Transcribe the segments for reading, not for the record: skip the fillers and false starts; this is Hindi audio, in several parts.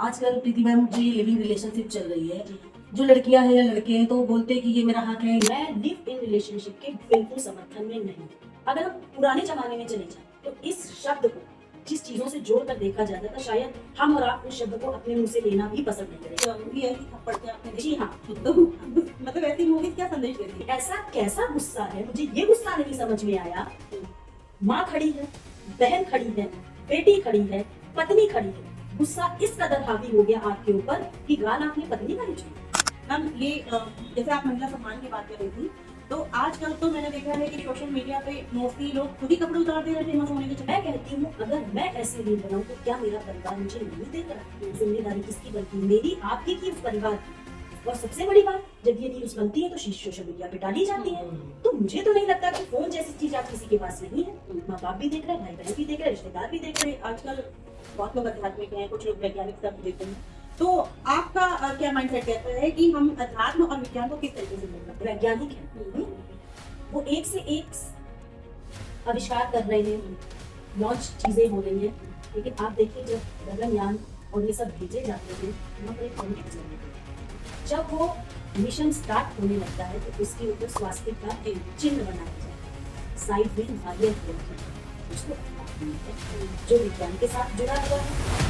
आजकल प्रीति मैम जी लिविंग रिलेशनशिप चल रही है। जो लड़कियां हैं या लड़के हैं तो वो बोलते हैं कि ये मेरा हक है। मैं लिव इन रिलेशनशिप के बिल्कुल समर्थन में नहीं। अगर हम पुराने जमाने में चले जाएं तो इस शब्द को जिस चीजों से जोड़कर देखा जाता था, शायद हम और आप उस शब्द को अपने मुंह से लेना भी पसंद नहीं करेंगे। मूवी ऐसी थप्पड़ के आपने देखी? जी हाँ। तो मतलब ऐसी मूवीज क्या संदेश देती है? ऐसा कैसा गुस्सा है, मुझे ये गुस्सा नहीं समझ में आया। माँ खड़ी है, बहन खड़ी है, बेटी खड़ी है, पत्नी खड़ी है, गुस्सा इस कदर हावी हो गया आपके ऊपर कि गाल आपने पत्नी का नहीं छुई। मैम ये जैसे आप महिला सम्मान की बात कर रही थी, तो आजकल तो मैंने देखा है कि सोशल मीडिया पे मोस्टली लोग खुद ही कपड़े उतार दे रहे हैं फेमस होने के चक्कर। मैं कहती हूँ अगर मैं ऐसे रील बनाऊँ तो क्या मेरा परिवार मुझे नहीं देगा? जिम्मेदारी किसकी बनती है, मेरी आपकी की उस परिवार की? और सबसे बड़ी बात, जब ये न्यूज बनती है तो सोशल मीडिया पे डाली जाती है। तो मुझे तो नहीं लगता कि फोन जैसी चीज आप किसी के पास नहीं है। माँ बाप भी देख रहे हैं, भाई बहन भी देख रहे हैं, रिश्तेदार भी देख रहे हैं। आजकल बहुत लोग आध्यात्मिक हैं, कुछ लोग वैज्ञानिक सब देखते हैं। तो आपका क्या माइंडसेट कहता है कि हम अध्यात्म और विज्ञान को किस तरीके से देखते हैं? वैज्ञानिक है, वो एक से एक आविष्कार कर रहे हैं, लॉन्च चीजें हो रही हैं, लेकिन आप देखिए जब गगनयान और ये सब भेजे जाते हैं वहाँ पर एक पॉइंट जरूरी है। जब वो मिशन स्टार्ट होने लगता है तो उसके ऊपर स्वास्तिक का एक चिन्ह बनाया जाता है, साइड में नारियल उसको जो विज्ञान के साथ जुड़ा हुआ है।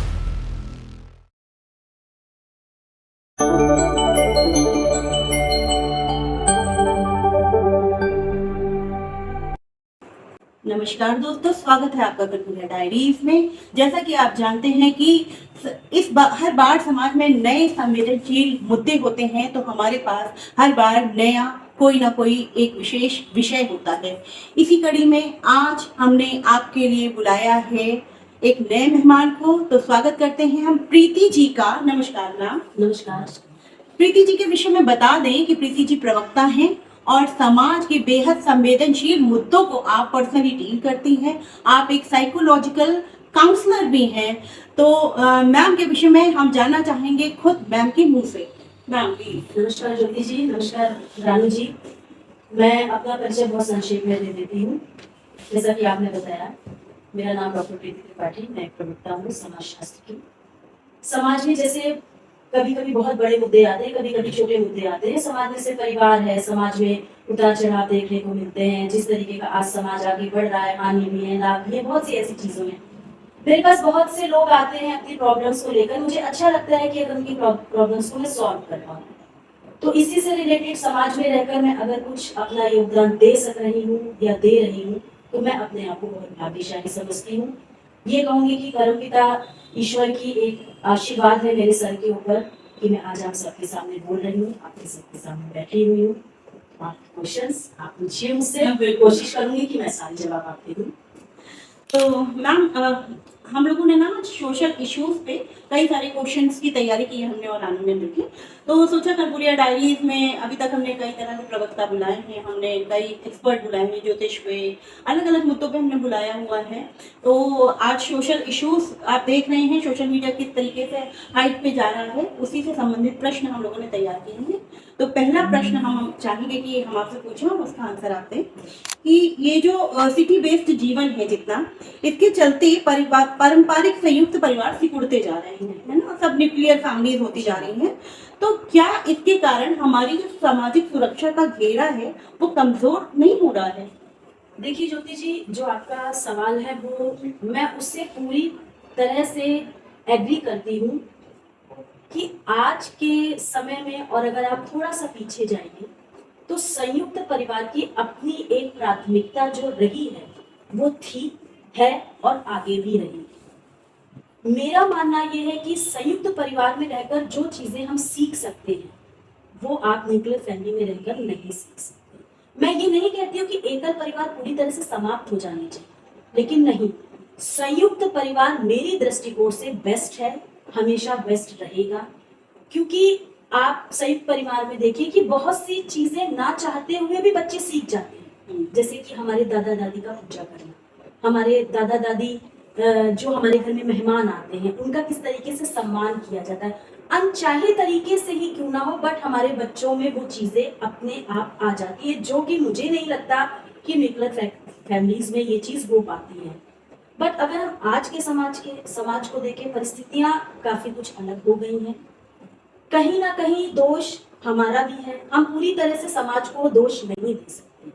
नमस्कार दोस्तों, स्वागत है आपका कटपुरिया डायरीज में। जैसा कि आप जानते हैं कि हर बार समाज में नए संवेदनशील मुद्दे होते हैं, तो हमारे पास हर बार नया कोई ना कोई एक विशेष विषय होता है। इसी कड़ी में आज हमने आपके लिए बुलाया है एक नए मेहमान को। तो स्वागत करते हैं हम प्रीति जी का। नमस्कार मैम। नमस्कार। प्रीति जी के विषय में बता दें कि प्रीति जी प्रवक्ता हैं और समाज के बेहद संवेदनशील मुद्दों को आप पर्सनली डील करती हैं। आप एक साइकोलॉजिकल काउंसलर भी हैं। तो मैम के विषय में हम जानना चाहेंगे खुद मैम के मुंह से। Ma'am please. नमस्कार ज्योति जी, नमस्कार रानू जी। मैं अपना परिचय बहुत संक्षेप में दे देती हूँ। जैसा कि आपने बताया, मेरा नाम डॉक्टर प्रीति त्रिपाठी, मैं एक प्रवक्ता हूँ समाजशास्त्र की। समाज में जैसे कभी कभी बहुत बड़े मुद्दे आते हैं, कभी कभी छोटे मुद्दे आते हैं। समाज में से परिवार है, समाज में उतार चढ़ाव देखने को मिलते हैं। जिस तरीके का आज समाज आगे बढ़ रहा है, हानि भी है, लाभ भी है, बहुत सी ऐसी चीजों में मेरे पास बहुत से लोग आते हैं अपनी प्रॉब्लम्स को लेकर। मुझे अच्छा लगता है कि अगर उनकी प्रॉब्लम्स को मैं सॉल्व कर पाऊँ, तो इसी से रिलेटेड समाज में रहकर मैं अगर कुछ अपना योगदान दे सक रही हूँ या दे रही हूँ तो मैं अपने आप को बहुत भाग्यशाली समझती हूँ। ये कहूंगी कि परमपिता ईश्वर की एक आशीर्वाद है मेरे सर के ऊपर कि मैं आज आप सबके सामने बोल रही हूँ, आपके सबके सामने बैठी हुई हूँ। आपके क्वेश्चंस आप पूछिए मुझसे, मैं कोशिश करूंगी कि मैं सारे जवाब आपके दूँ। तो मैम हम लोगों ने ना सोशल इश्यूज पे कई सारे क्वेश्चंस की तैयारी की है हमने और रानू ने मिलकर। तो सोचा कटपुरिया डायरीज में अभी तक हमने कई तरह के प्रवक्ता बुलाए हैं, हमने कई एक्सपर्ट बुलाए हैं, ज्योतिष पे अलग अलग मुद्दों पे हमने बुलाया हुआ है। तो आज सोशल इश्यूज आप देख रहे हैं, सोशल मीडिया किस तरीके से हाइट पे जा रहा है, उसी से संबंधित प्रश्न हम लोगों ने तैयार किए हैं। तो पहला प्रश्न हम चाहेंगे कि हम आपसे पूछें और उसका आंसर आप दें कि ये जो सिटी बेस्ड जीवन है जितना, इसके चलते पारंपरिक संयुक्त परिवार सिकुड़ते जा रहे हैं, है ना, सब न्यूक्लियर फैमिलीज होती जा रही हैं। तो क्या इसके कारण हमारी जो सामाजिक सुरक्षा का घेरा है वो कमजोर नहीं हो रहा है? देखिए ज्योति जी, जो आपका सवाल है वो मैं उससे पूरी तरह से एग्री करती हूँ कि आज के समय में, और अगर आप थोड़ा सा पीछे जाएंगे तो संयुक्त परिवार की अपनी एक प्राथमिकता जो रही है वो थी, है और आगे भी रहेगी। मेरा मानना यह है कि संयुक्त परिवार में रहकर जो चीजें हम सीख सकते हैं वो आप न्यूक्लियर फैमिली में रहकर नहीं सीख सकते। मैं ये नहीं कहती हूँ कि एकल परिवार पूरी तरह से समाप्त हो जाने चाहिए, लेकिन नहीं, संयुक्त परिवार मेरी दृष्टिकोण से बेस्ट है, हमेशा बेस्ट रहेगा। क्योंकि आप संयुक्त परिवार में देखिए कि बहुत सी चीजें ना चाहते हुए भी बच्चे सीख जाते हैं। जैसे कि हमारे दादा दादी का पूजा करना, हमारे दादा दादी जो हमारे घर में मेहमान आते हैं उनका किस तरीके से सम्मान किया जाता है, अनचाहे तरीके से ही क्यों ना हो, बट हमारे बच्चों में वो चीजें अपने आप आ जाती है, जो कि मुझे नहीं लगता कि न्यूक्लियर फैमिलीज में ये चीज हो पाती है। बट अगर हम आज के समाज को देखें, परिस्थितियां काफी कुछ अलग हो गई हैं। कहीं ना कहीं दोष हमारा भी है, हम पूरी तरह से समाज को दोष नहीं दे सकते।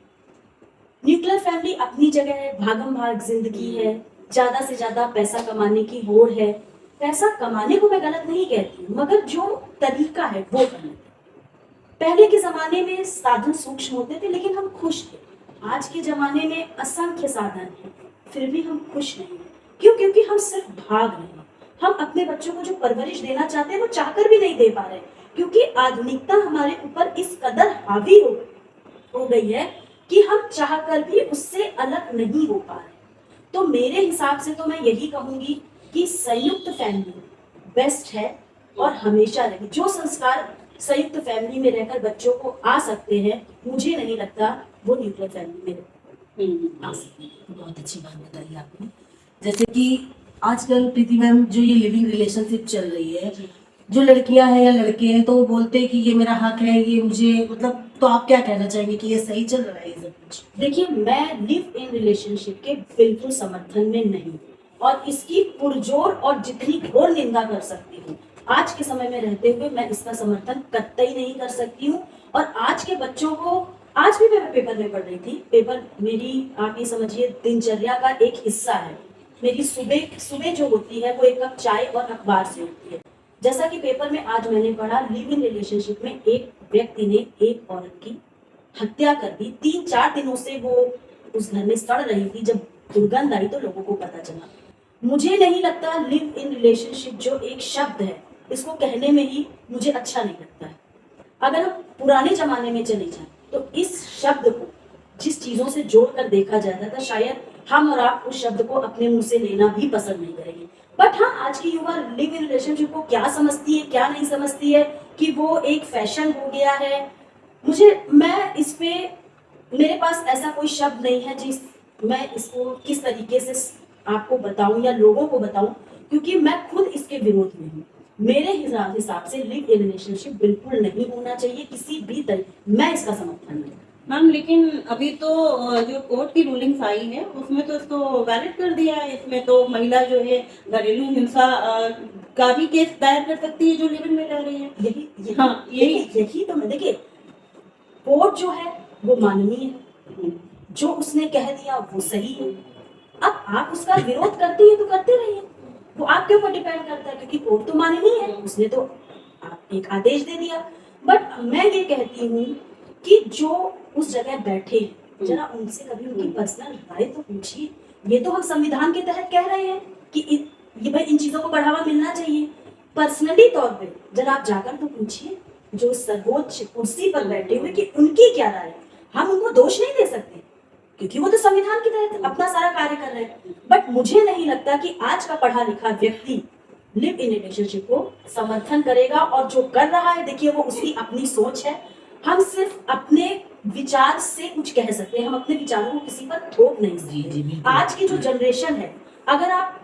न्यूक्लियर फैमिली अपनी जगह है, भागम भाग जिंदगी है, ज्यादा से ज्यादा पैसा कमाने की होड़ है। पैसा कमाने को मैं गलत नहीं कहती हूँ, मगर जो तरीका है वो गलत है। पहले के जमाने में साधन सूक्ष्म होते थे लेकिन हम खुश थे। आज के जमाने में असंख्य साधन हैं, फिर भी हम खुश नहीं हैं। क्यों? क्योंकि हम सिर्फ भाग रहे हैं। हम अपने बच्चों को जो परवरिश देना चाहते हैं वो चाहकर भी नहीं दे पा रहे, क्योंकि आधुनिकता हमारे ऊपर इस कदर हावी हो गई है कि हम चाहकर भी उससे अलग नहीं हो पा रहे। तो मेरे हिसाब से तो मैं यही कहूंगी कि संयुक्त फैमिली बेस्ट है और हमेशा रहे। जो संस्कार संयुक्त फैमिली में रहकर बच्चों को आ सकते हैं, मुझे नहीं लगता वो न्यूक्लियर फैमिली में आ सकते हैं। बहुत अच्छी बात बताई आपने। जैसे कि आजकल प्रीति मैम जो ये लिविंग रिलेशनशिप चल रही है, जो लड़कियां हैं या लड़के हैं तो वो बोलते हैं कि ये मेरा हक है, ये मुझे मतलब, तो आप क्या कहना चाहेंगे कि ये सही चल रहा है ये सब कुछ? देखिए, मैं लिव इन रिलेशनशिप के बिल्कुल समर्थन में नहीं, और इसकी पुरजोर और जितनी घोर निंदा कर सकती हूँ। आज के समय में रहते हुए मैं इसका समर्थन कतई नहीं कर सकती हूँ। और आज के बच्चों को, आज भी मैं पेपर में पढ़ रही थी, पेपर मेरी आप ये समझिए दिनचर्या का एक हिस्सा है। मेरी सुबह सुबह जो होती है वो एक कप चाय और अखबार से होती है। जैसा कि पेपर में आज मैंने पढ़ा, लिव इन रिलेशनशिप में एक व्यक्ति ने एक औरत की हत्या कर दी। 3-4 दिनों से वो उस घर में सड़ रही थी। जब दुर्गंध आई तो लोगों को पता चला। मुझे नहीं लगता लिव इन रिलेशनशिप जो एक शब्द है, इसको कहने में ही मुझे अच्छा नहीं लगता है। अगर हम पुराने जमाने में चले जाएं तो इस शब्द को जिस चीजों से जोड़कर देखा जाता था, शायद हम और आप उस शब्द को अपने मुंह से लेना भी पसंद नहीं करेंगे। बट हाँ, आज की युवा लिव इन रिलेशनशिप को क्या समझती है, क्या नहीं समझती है कि वो एक फैशन हो गया है। मैं इस पे, मेरे पास ऐसा कोई शब्द नहीं है जिस मैं इसको किस तरीके से आपको बताऊं या लोगों को बताऊं, क्योंकि मैं खुद इसके विरोध में हूँ। मेरे हिसाब से लिव इन रिलेशनशिप बिल्कुल नहीं होना चाहिए किसी भी तरीके, मैं इसका समर्थन नहीं। मैम, लेकिन अभी तो जो कोर्ट की रूलिंग्स आई है उसमें तो इसको वैलिड कर दिया है। इसमें तो महिला जो है घरेलू हिंसा का भी केस दायर कर सकती है जो लिव इन में रह रही है। यही तो मैं, देखिए, कोर्ट जो है वो माननीय है, जो उसने कह दिया वो सही है। अब आप उसका विरोध करती है तो करते रहिए, वो आपके ऊपर डिपेंड करता है, क्योंकि कोर्ट तो माननीय है, उसने तो एक आदेश दे दिया। बट मैं ये कहती हूँ कि जो उस जगह बैठे हैं, जरा उनसे कभी उनकी पर्सनल राय तो पूछिए। ये तो हम संविधान के तहत कह रहे हैं कि ये भाई इन चीजों को बढ़ावा मिलना चाहिए। पर्सनली तौर पे जरा आप जाकर तो पूछिए जो सर्वोच्च कुर्सी पर बैठे हुए कि उनकी क्या राय है। हम उनको दोष नहीं दे सकते क्योंकि वो तो संविधान के तहत अपना सारा कार्य कर रहे हैं। बट मुझे नहीं लगता कि आज का पढ़ा लिखा व्यक्ति लिव इन रिलेशनशिप को समर्थन करेगा। और जो कर रहा है, देखिए, वो उसकी अपनी सोच है। हम सिर्फ अपने विचार से कुछ कह सकते हैं, हम अपने विचारों को किसी पर थोप नहीं सकते। आज की जो जनरेशन है, अगर आप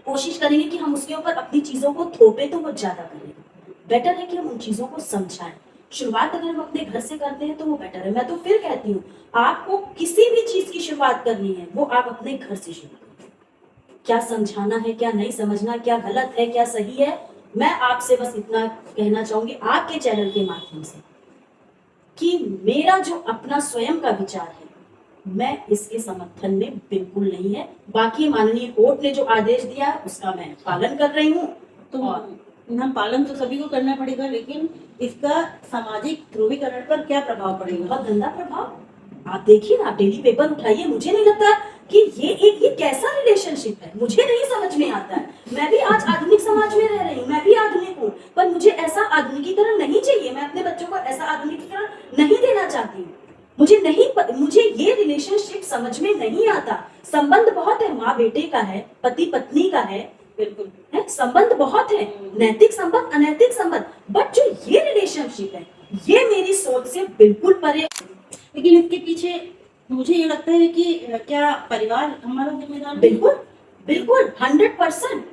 कोशिश करेंगे कि हम उसके ऊपर अपनी चीजों को थोपे तो वो ज्यादा करेगा। बेटर है कि हम उन चीजों को समझाएं। शुरुआत अगर हम अपने घर से करते हैं तो वो बेटर है। मैं तो फिर कहती हूँ, आपको किसी भी चीज की शुरुआत करनी है वो आप अपने घर से शुरू करें। क्या समझाना है, क्या नहीं समझना, क्या गलत है, क्या सही है, मैं आपसे बस इतना कहना चाहूंगी आपके चैनल के माध्यम से कि मेरा जो अपना स्वयं का विचार है, मैं इसके समर्थन में बिल्कुल नहीं है। बाकी माननीय कोर्ट ने जो आदेश दिया उसका मैं पालन कर रही हूँ। तो हम पालन तो सभी को करना पड़ेगा, लेकिन इसका सामाजिक ध्रुवीकरण पर क्या प्रभाव पड़ेगा? बहुत गंदा प्रभाव। आप देखिए ना, आप डेली पेपर उठाइए, मुझे नहीं लगता कि ये कैसा रिलेशनशिप है, मुझे नहीं समझ में आता है। मैं भी आज आधुनिक समाज में रह रही हूँ, मैं भी आधुनिक हूँ, पर मुझे ऐसा आधुनिकीकरण नहीं चाहिए। मैं अपने बच्चों को ऐसा आधुनिकीकरण नहीं देना चाहती हूँ। मुझे ये रिलेशनशिप समझ में नहीं आता। संबंध बहुत है, माँ बेटे का है, पति पत्नी का है, बिल्कुल है, संबंध बहुत है, नैतिक संबंध, अनैतिक संबंध। बट जो ये रिलेशनशिप है, ये मेरी सोच से बिल्कुल परे। लेकिन इसके पीछे मुझे ये लगता है कि क्या परिवार हमारा जिम्मेदार? बिल्कुल बिल्कुल 100%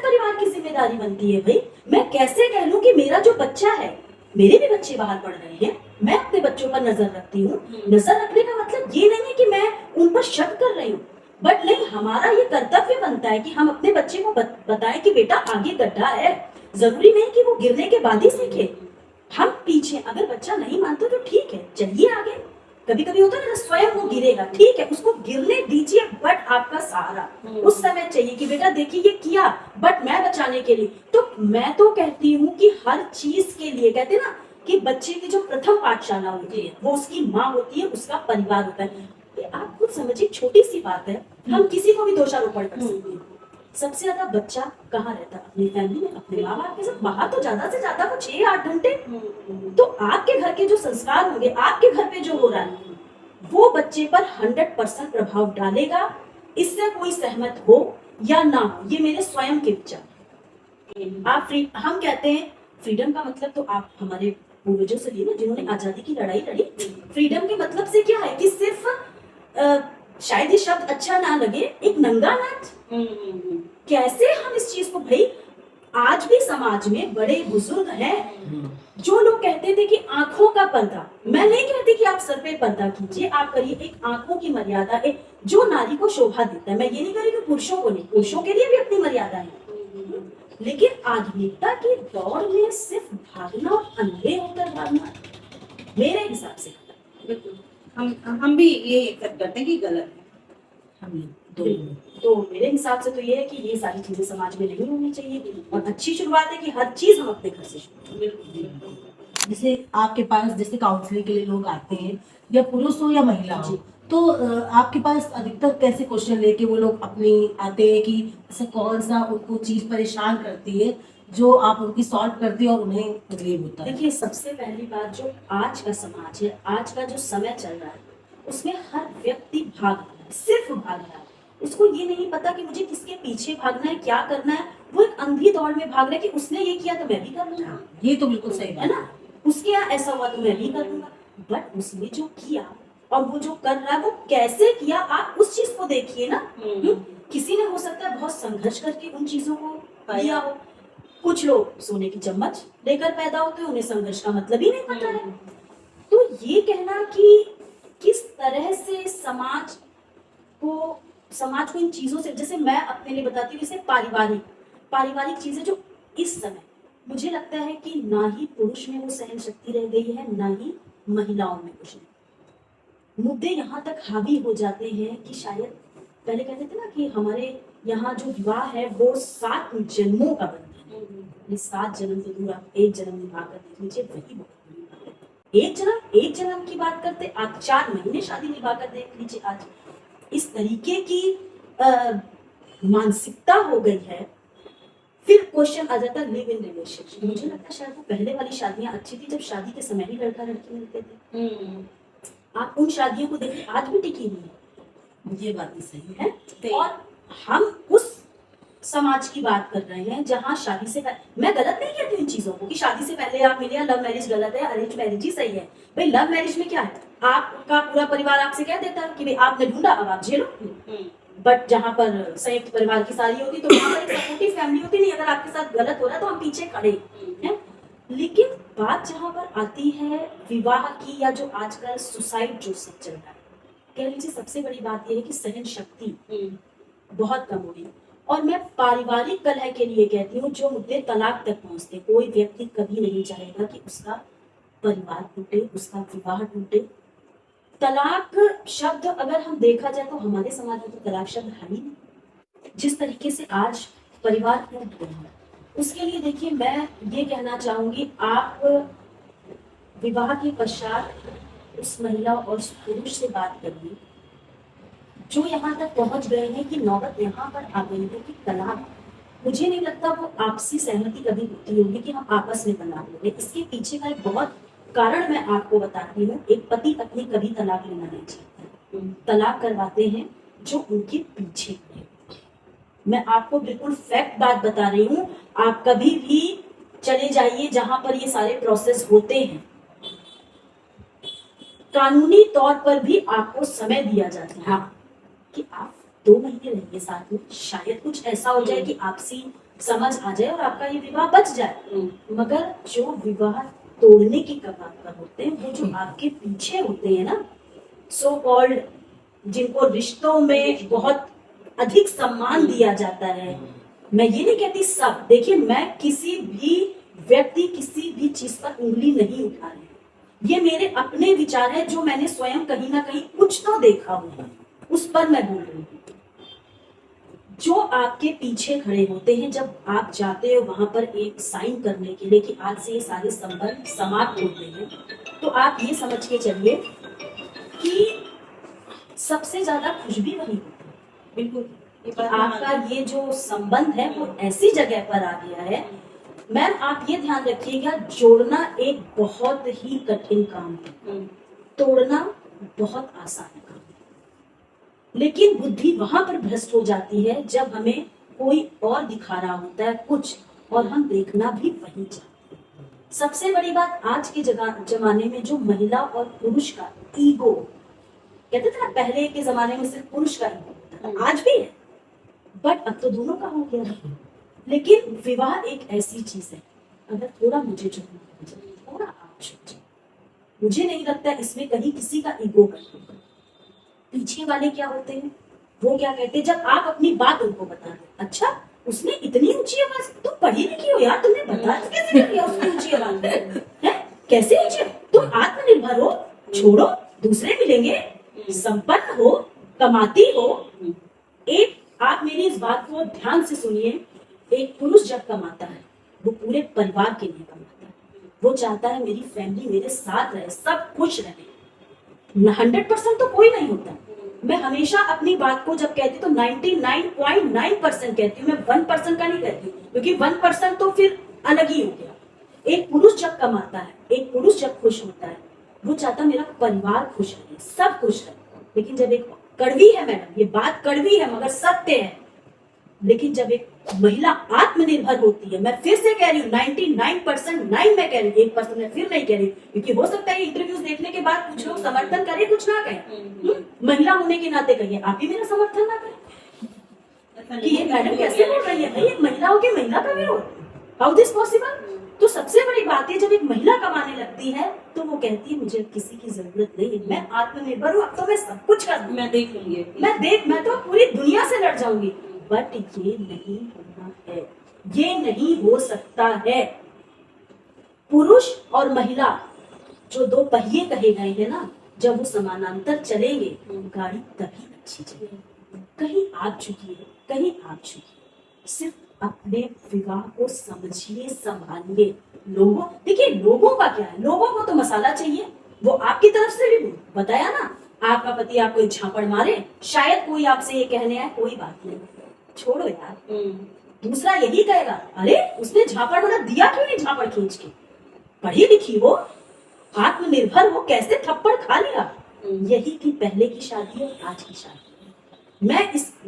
परिवार की जिम्मेदारी बनती है। भाई, मैं कैसे कह लूं कि मेरा जो बच्चा है, मेरे भी बच्चे बाहर पढ़ रहे हैं, मैं अपने बच्चों पर नजर रखती हूँ। नजर रखने का मतलब ये नहीं है कि मैं उन पर शक कर रही हूँ। बट नहीं, हमारा ये कर्तव्य बनता है कि हम अपने बच्चे को बताएं कि बेटा आगे गड्ढा है, जरूरी नहीं कि वो गिरने के बाद ही सीखे। हम पीछे, अगर बच्चा नहीं मानता तो ठीक है, चलिए आगे। कभी कभी होता है ना, स्वयं वो गिरेगा, ठीक है, उसको गिरने दीजिए, बट आपका सहारा उस समय चाहिए कि बेटा देखिए ये किया, बट मैं बचाने के लिए। तो मैं तो कहती हूँ कि हर चीज के लिए, कहते हैं ना कि बच्चे की जो प्रथम पाठशाला होती है वो उसकी माँ होती है, उसका परिवार होता है। ये आप खुद समझिए, छोटी सी बात है, हम किसी को भी दोषारोपण कर सकते हैं। सबसे ज्यादा बच्चा कहाँ रहता है? अपनी फैमिली में, अपने माँ बाप के साथ। बाहर तो ज्यादा से ज्यादा वो 6-8 घंटे। तो आपके घर के जो संस्कार होंगे, आपके घर पे जो हो रहा है, वो बच्चे पर 100% प्रभाव डालेगा। इससे कोई सहमत हो या ना हो, ये मेरे स्वयं के विचार। हम कहते हैं फ्रीडम का मतलब तो आप हमारे पूर्वजों से लिए ना, जिन्होंने आजादी की लड़ाई लड़ी। फ्रीडम के मतलब से क्या है कि सिर्फ शायद ये शब्द अच्छा ना लगे, एक नंगा नाच। कैसे हम इस चीज को, भाई आज भी समाज में बड़े बुजुर्ग हैं जो लोग कहते थे कि आंखों का पर्दा। मैं नहीं कहती कि आप सर पे पर्दा कीजिए, आप करिए, एक आंखों की मर्यादा, एक जो नारी को शोभा देता है। मैं ये नहीं कह रही कि पुरुषों को नहीं, पुरुषों के लिए भी अपनी मर्यादा है, लेकिन आधुनिकता के दौर में सिर्फ भागना और अंधे होकर भागना मेरे हिसाब से बिल्कुल, हम भी ये एक्सेप्ट करते हैं कि गलत है। हम दोनों। तो मेरे हिसाब से तो ये है कि ये सारी चीजें समाज में नहीं होनी चाहिए, और अच्छी शुरुआत है कि हर चीज हम अपने घर से शुरू करें। जैसे आपके पास जैसे काउंसलिंग के लिए लोग आते हैं, या पुरुष हो या महिला हो, तो आपके पास अधिकतर कैसे क्वेश्चन लेके वो लोग अपनी आते हैं कि ऐसा कौन सा उनको चीज परेशान करती है जो आप उनकी सॉल्व करती है और उन्हें रिलीव होता है? देखिए, सबसे पहली बात, जो आज का समाज है, आज का जो समय चल रहा है, उसमें हर व्यक्ति भाग रहा है, सिर्फ भाग रहा है। उसको ये नहीं पता कि मुझे किसके पीछे भागना है, क्या करना है। वो एक अंधी दौड़ में भाग रहा है कि उसने ये किया तो मैं भी कर लूंगा। ये तो बिल्कुल सही है बात ना, उसके यहाँ ऐसा हुआ तो मैं भी कर लूंगा। बट उसने जो किया और वो जो कर रहा है वो कैसे किया, आप उस चीज को देखिए ना। किसी ने हो सकता है बहुत संघर्ष करके उन चीजों को किया हो। कुछ लोग सोने की चम्मच लेकर पैदा होते हैं, उन्हें संघर्ष का मतलब ही नहीं पता है। तो ये कहना कि किस तरह से समाज को इन चीजों से, जैसे मैं अपने लिए बताती हूँ, जैसे पारिवारिक चीजें जो इस समय मुझे लगता है कि ना ही पुरुष में वो सहन शक्ति रह गई है, ना ही महिलाओं में कुछ नहीं। मुद्दे यहाँ तक हावी हो जाते हैं कि शायद पहले कहते थे ना कि हमारे यहाँ जो विवाह है वो 7 जन्मों का बंधन है। ये 7 जन्म तो दूर, आप 1 जन्म निभा कर देख लीजिए, वही बहुत बड़ी बात है। एक जन्म की बात करते, आप 4 महीने शादी निभा कर देख लीजिए। आज इस तरीके की मानसिकता हो गई है। फिर क्वेश्चन आ जाता है लिव इन रिलेशनशिप। मुझे लगता है शायद वो पहले वाली शादियां अच्छी थी, जब शादी के समय ही लड़का लड़की मिलते थे। आप उन शादियों को देखिए, आज भी टिकी हुई है। ये बात भी सही है। और हम उस समाज की बात कर रहे हैं जहाँ शादी से मैं गलत नहीं कहती इन चीजों को कि शादी से पहले आप मिले, लव मैरिज गलत है, अरेंज मैरिज ही सही है। भाई लव मैरिज में क्या है, आपका पूरा परिवार आपसे कह देता है कि भाई आपने ढूंढा, अब आप झेलो। बट जहाँ पर संयुक्त परिवार की सारी होती तो वहाँ पर एक सपोर्टिव फैमिली होती नहीं, अगर आपके साथ गलत हो रहा है तो हम पीछे खड़े हैं। लेकिन बात जहाँ पर आती है विवाह की, या जो आजकल सुसाइड जो सब चल रहा है, कह लीजिए सबसे बड़ी बात यह है कि सहन शक्ति बहुत कम हो गई। और मैं पारिवारिक कलह के लिए कहती हूँ, जो मुद्दे तलाक तक पहुंचते, कोई व्यक्ति कभी नहीं चाहेगा कि उसका परिवार टूटे, उसका विवाह टूटे। तलाक शब्द अगर हम देखा जाए तो हमारे समाज में तो तलाक शब्द है ही नहीं। जिस तरीके से आज परिवार टूट गया है, उसके लिए देखिए मैं ये कहना चाहूंगी, आप विवाह के पश्चात उस महिला और उस पुरुष से बात करिए जो यहाँ तक पहुंच गए हैं कि नौबत यहाँ पर आ गई है कि तलाक। मुझे नहीं लगता वो आपसी सहमति कभी होती होगी कि हम आपस में तलाक लेंगे। इसके पीछे का एक बहुत कारण मैं आपको बताती हूँ। एक पति पत्नी कभी तलाक लेना नहीं चाहते, तलाक करवाते हैं जो उनके पीछे है। मैं आपको बिल्कुल फैक्ट बात बता रही हूँ। आप कभी भी चले जाइए जहां पर ये सारे प्रोसेस होते हैं, कानूनी तौर पर भी आपको समय दिया जाता है। हाँ, कि आप 2 महीने रहिए साथ में, शायद कुछ ऐसा हो जाए कि आपसी समझ आ जाए और आपका ये विवाह बच जाए। मगर जो विवाह तोड़ने की कगार पर होते हैं, वो जो आपके पीछे होते हैं ना, सो कॉल्ड जिनको रिश्तों में बहुत अधिक सम्मान दिया जाता है, मैं ये नहीं कहती सब, देखिए मैं किसी भी व्यक्ति किसी भी चीज पर उंगली नहीं उठा रही, ये मेरे अपने विचार है जो मैंने स्वयं कहीं ना कहीं कुछ तो देखा होगा, उस पर मैं बोल रही हूँ। जो आपके पीछे खड़े होते हैं, जब आप जाते हो वहां पर एक साइन करने के लिए कि आज से ये सारे संबंध समाप्त हो गए हैं, तो आप ये समझ के चलिए कि सबसे ज्यादा खुश भी वही होती है। बिल्कुल, ये कि बात मैं आपका मानती ये जो संबंध है वो ऐसी जगह पर आ गया है। मैम आप ये ध्यान रखिएगा, जोड़ना एक बहुत ही कठिन काम है, हूँ। तोड़ना बहुत आसान काम है। लेकिन बुद्धि वहां पर भ्रष्ट हो जाती है जब हमें कोई और दिखा रहा होता है कुछ और हम देखना भी वही चाहते हैं। सबसे बड़ी बात आज के जमाने में जो महिला और पुरुष का ईगो, कहते थे ना पहले के जमाने में सिर्फ पुरुष का ईगो होता था, आज भी है, बट अब तो दोनों का हो गया है। लेकिन विवाह एक ऐसी चीज है, अगर थोड़ा मुझे झुकना चाहिए, थोड़ा आप झुक जाओ, मुझे नहीं लगता इसमें कहीं किसी का ईगो होगा। पीछे वाले क्या होते हैं, वो क्या कहते हैं, जब आप अपनी बात उनको बता दो, अच्छा उसने इतनी ऊंची आवाज, तुम पढ़ी लिखी हो यार, तुमने बता कैसे किया उसकी ऊंची आवाज है, कैसे ऊंची, तुम आत्मनिर्भर हो, छोड़ो दूसरे मिलेंगे, संपन्न हो, कमाती हो। एक आप मेरी इस बात को ध्यान से सुनिए, एक पुरुष जब कमाता है वो पूरे परिवार के लिए कमाता है, वो चाहता है मेरी फैमिली मेरे साथ रहे, सब खुश रहे। 100% तो कोई नहीं होता, मैं हमेशा अपनी बात को जब कहती तो 99.9% कहती हूँ, मैं 1% का नहीं कहती, क्योंकि 1% तो फिर अलग ही हो गया। एक पुरुष जब कमाता है, एक पुरुष जब खुश होता है, वो चाहता मेरा परिवार खुश रहे, सब खुश रहे। लेकिन जब एक कड़वी है मैडम, ये बात कड़वी है मगर सत्य है, लेकिन जब एक महिला आत्मनिर्भर होती है, मैं फिर से कह रही हूँ 99% नहीं मैं कह रही हूँ, 1% मैं फिर नहीं कह रही, क्योंकि हो सकता है इंटरव्यूज देखने के बाद कुछ लोग समर्थन करें कुछ ना कहें, महिला होने के नाते कहिए आप ही मेरा समर्थन ना करें कि ये मैडम कैसे बोल रही है, भाई एक महिला हो के महिला का विरोध, हाउ दिस पॉसिबल। तो सबसे बड़ी बात है, जब एक महिला कमाने लगती है तो वो कहती है मुझे किसी की जरूरत नहीं है, मैं आत्मनिर्भर हूँ, अब तो मैं सब कुछ कर दूंगी, मैं देख लूंगी, मैं तो पूरी दुनिया से लड़ जाऊंगी। बट ये नहीं होना है, ये नहीं हो सकता है। पुरुष और महिला जो दो पहिए कहे गए हैं ना, जब वो समानांतर चलेंगे गाड़ी तभी अच्छी चलेगी। कहीं आप झुकिए, कहीं आप झुकिए, सिर्फ अपने विवाह को समझिए, संभालिए। लोगों, देखिए लोगों का क्या है, लोगों को तो मसाला चाहिए, वो आपकी तरफ से भी बताया ना, आपका पति आपको एक झापड़ मारे, शायद कोई आपसे ये कहने आए, कोई बात नहीं, छोड़ो यार। दूसरा यही कहेगा, अरे उसने झापड़ मारा, दिया क्यों नहीं झापड़ खींच के, पढ़ी लिखी हो, आत्मनिर्भर हो, कैसे थप्पड़ खा लिया। यही थी पहले की शादी और आज की शादी।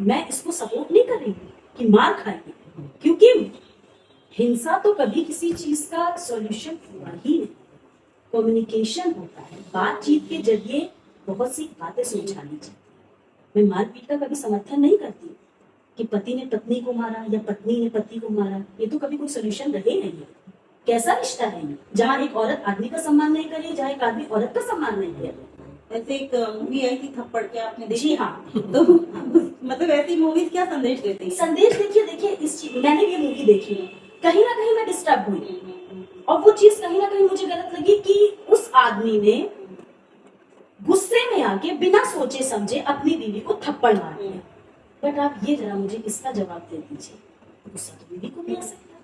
मैं इसको सपोर्ट नहीं कर रही कि मार खाइए, क्योंकि हिंसा तो कभी किसी चीज का सॉल्यूशन हुआ ही नहीं। कम्युनिकेशन होता है, बातचीत के जरिए बहुत सी बातें सुलझानी चाहिए। मैं मारपीट का कभी समर्थन नहीं करती कि पति ने पत्नी को मारा या पत्नी ने पति को मारा, ये तो कभी कोई सोल्यूशन रहे नहीं है। कैसा रिश्ता है ये, जहाँ एक औरत आदमी का सम्मान नहीं करे, जहाँ एक आदमी औरत का सम्मान नहीं करे। ऐसे एक मूवी आई थी थप्पड़, क्या आपने देखी? जी हाँ। तो मतलब ऐसी मूवीज क्या संदेश देती है? संदेश देखिए इस चीज, मैंने ये मूवी देखी है, कहीं ना कहीं मैं डिस्टर्ब हुई, और वो चीज कहीं ना कहीं मुझे गलत लगी कि उस आदमी ने गुस्से में आके बिना सोचे समझे अपनी बीवी को थप्पड़ मार दिया। बट आप ये जरा मुझे इसका जवाब दे दीजिए, गुस्सा तो बीवी को भी आ सकता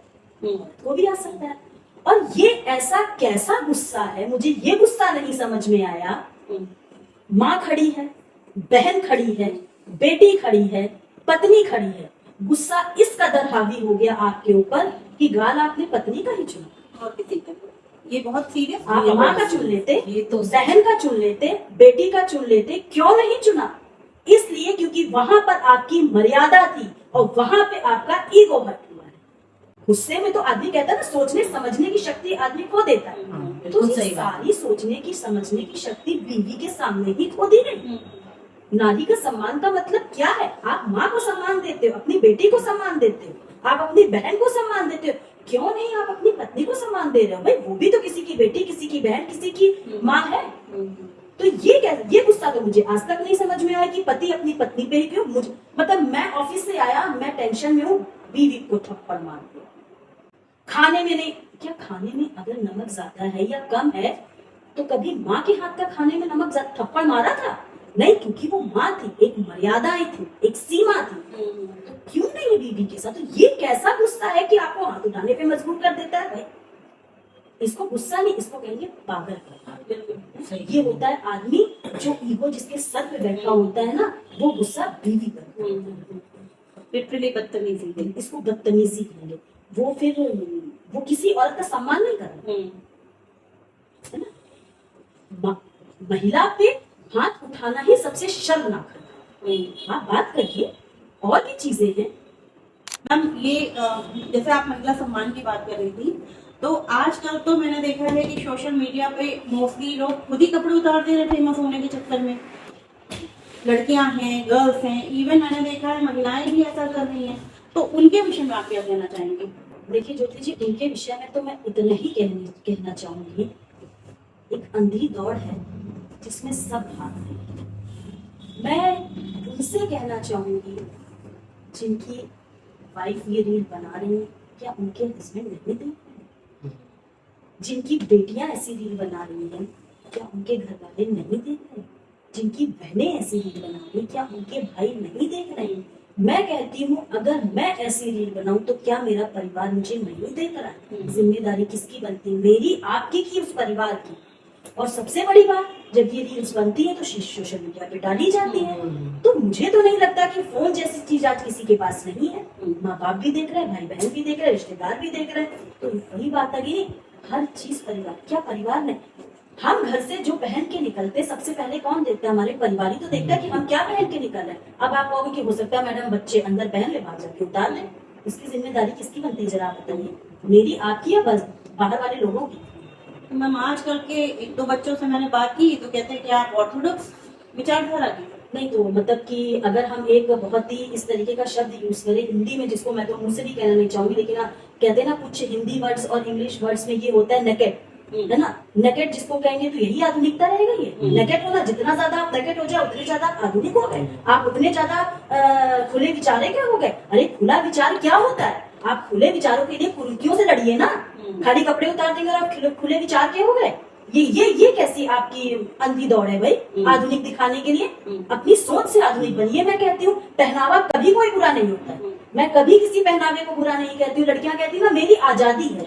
है, औरत को भी आ सकता है, और ये ऐसा कैसा गुस्सा है, मुझे ये गुस्सा नहीं समझ में आया। माँ खड़ी है, बहन खड़ी है, बेटी खड़ी है, पत्नी खड़ी है, गुस्सा इस कदर हावी हो गया आपके ऊपर कि गाल आपने पत्नी का ही चुना और किसी का, ये बहुत सीरियस। आप माँ का चुन लेते, ये तो बहन का चुन लेते, बेटी का चुन लेते, क्यों नहीं चुना? इसलिए क्योंकि वहां पर आपकी मर्यादा थी और वहां पे आपका ईगो हर्ट हुआ है। गुस्से में तो आदमी कहता है ना, सोचने समझने की शक्ति आदमी खो देता है, तो बिल्कुल ये सही बात। सारी सोचने की समझने की शक्ति बीवी के सामने ही खो दी गई। नारी का सम्मान का मतलब क्या है? आप माँ को सम्मान देते हो, अपनी बेटी को सम्मान देते हो, आप अपनी बहन को सम्मान देते हो, क्यों नहीं आप अपनी पत्नी को सम्मान दे रहे हो? भाई वो भी तो किसी की बेटी, किसी की बहन, किसी की माँ है। तो ये गुस्सा तो मुझे आज तक नहीं समझ में आया कि पति अपनी पत्नी पे ही क्यों, मुझे मतलब मैं ऑफिस से आया, मैं टेंशन में हूँ, बीवी को थप्पड़ मार दिया। खाने में नहीं, क्या खाने में अगर नमक ज्यादा है या कम है तो कभी माँ के हाथ का खाने में नमक ज्यादा थप्पड़ मारा था? नहीं, क्योंकि वो माँ थी, एक मर्यादाएं थी, एक सीमा थी। तो क्यों नहीं बीवी के साथ? तो ये कैसा गुस्सा है कि आपको हाथ उठाने पे मजबूर कर देता है भाई? इसको गुस्सा नहीं, इसको कहेंगे पागल। ये होता है आदमी जो ईगो जिसके सर पे बैठा होता है ना, वो गुस्सा बीवी करता है। लिटरली बदतमीजी। इसको बदतमीजी कहेंगे। वो फिर वो किसी औरत का सम्मान नहीं कर रहा है ना। महिला पे हाथ उठाना ही सबसे शर्मनाक है। आप बात करिए, और भी चीजें हैं मैम। ये जैसे आप महिला सम्मान की बात कर रही थी, तो आजकल तो मैंने देखा है कि सोशल मीडिया पे मोस्टली लोग खुद ही कपड़े उतार दे रहे फेमस होने के चक्कर में। लड़कियां हैं, गर्ल्स हैं, इवन मैंने देखा है महिलाएं भी ऐसा कर रही हैं। तो उनके विषय में आप क्या कहना चाहेंगे? देखिए ज्योति जी, उनके विषय में तो मैं इतना ही कहना चाहूंगी, एक अंधी दौड़ है जिसमें सब भाग रहे हैं। मैं उनसे कहना चाहूंगी जिनकी वाइफ ये रील बना रही है, क्या उनके हस्बैंड नहीं देख रहे? जिनकी बेटियां ऐसी रील बना रही हैं, क्या उनके घर वाले नहीं देख रहे? जिनकी बहनें ऐसी रील बना रही, क्या उनके भाई नहीं देख रहे? मैं कहती हूँ अगर मैं ऐसी रील बनाऊं तो क्या मेरा परिवार मुझे नहीं देख रहा है? जिम्मेदारी किसकी बनती है? मेरी, आपकी की उस परिवार की? और सबसे बड़ी बात, जब ये रील्स बनती है तो सोशल मीडिया पे डाली जाती है, तो मुझे तो नहीं लगता कि फोन जैसी चीज आज किसी के पास नहीं है। माँ बाप भी देख रहे हैं, भाई बहन भी देख रहे हैं, रिश्तेदार भी देख रहे हैं। तो वही बात आ गई, हर चीज परिवार। क्या परिवार ने, हम घर से जो पहन के निकलते सबसे पहले कौन देखता है? हमारे परिवार ही तो देखता है कि हम क्या पहन के निकल रहे हैं। अब आप कहोगे कि हो सकता है मैडम बच्चे अंदर पहन ले, बाहर जाके उतार ले, इसकी जिम्मेदारी किसकी बनती है जरा बताइए? मेरी, आपकी, या बस बाहर वाले लोगों की? मैम आजकल के एक दो बच्चों से मैंने बात की तो कहते हैं कि आप ऑर्थोडॉक्स विचारधारा की। नहीं तो मतलब कि अगर हम एक बहुत ही इस तरीके का शब्द यूज करें हिंदी में, जिसको मैं तो मुंह से भी कहना नहीं चाहूंगी, लेकिन आप कहते हैं ना कुछ हिंदी वर्ड्स और इंग्लिश वर्ड्स में ये होता है नेकेड, है ना। नेकेड जिसको कहेंगे तो यही आधुनिकता रहेगा। ये नेकेड होना, जितना ज्यादा आप नेकेड हो जाए उतने ज्यादा आप आधुनिक हो गए, आप उतने ज्यादा खुले विचारे क्या हो गए। अरे खुला विचार क्या होता है? आप खुले विचारों के लिए कुरीतियों से लड़िए ना। खाली कपड़े उतार देंगे और आप खुले विचार के हो गए? ये कैसी आपकी अंधी दौड़ है भाई आधुनिक दिखाने के लिए? अपनी सोच से आधुनिक बनिए। मैं कहती हूँ पहनावा कभी कोई बुरा नहीं होता है, मैं कभी किसी पहनावे को बुरा नहीं कहती हूँ। लड़कियां कहती ना मेरी आजादी है,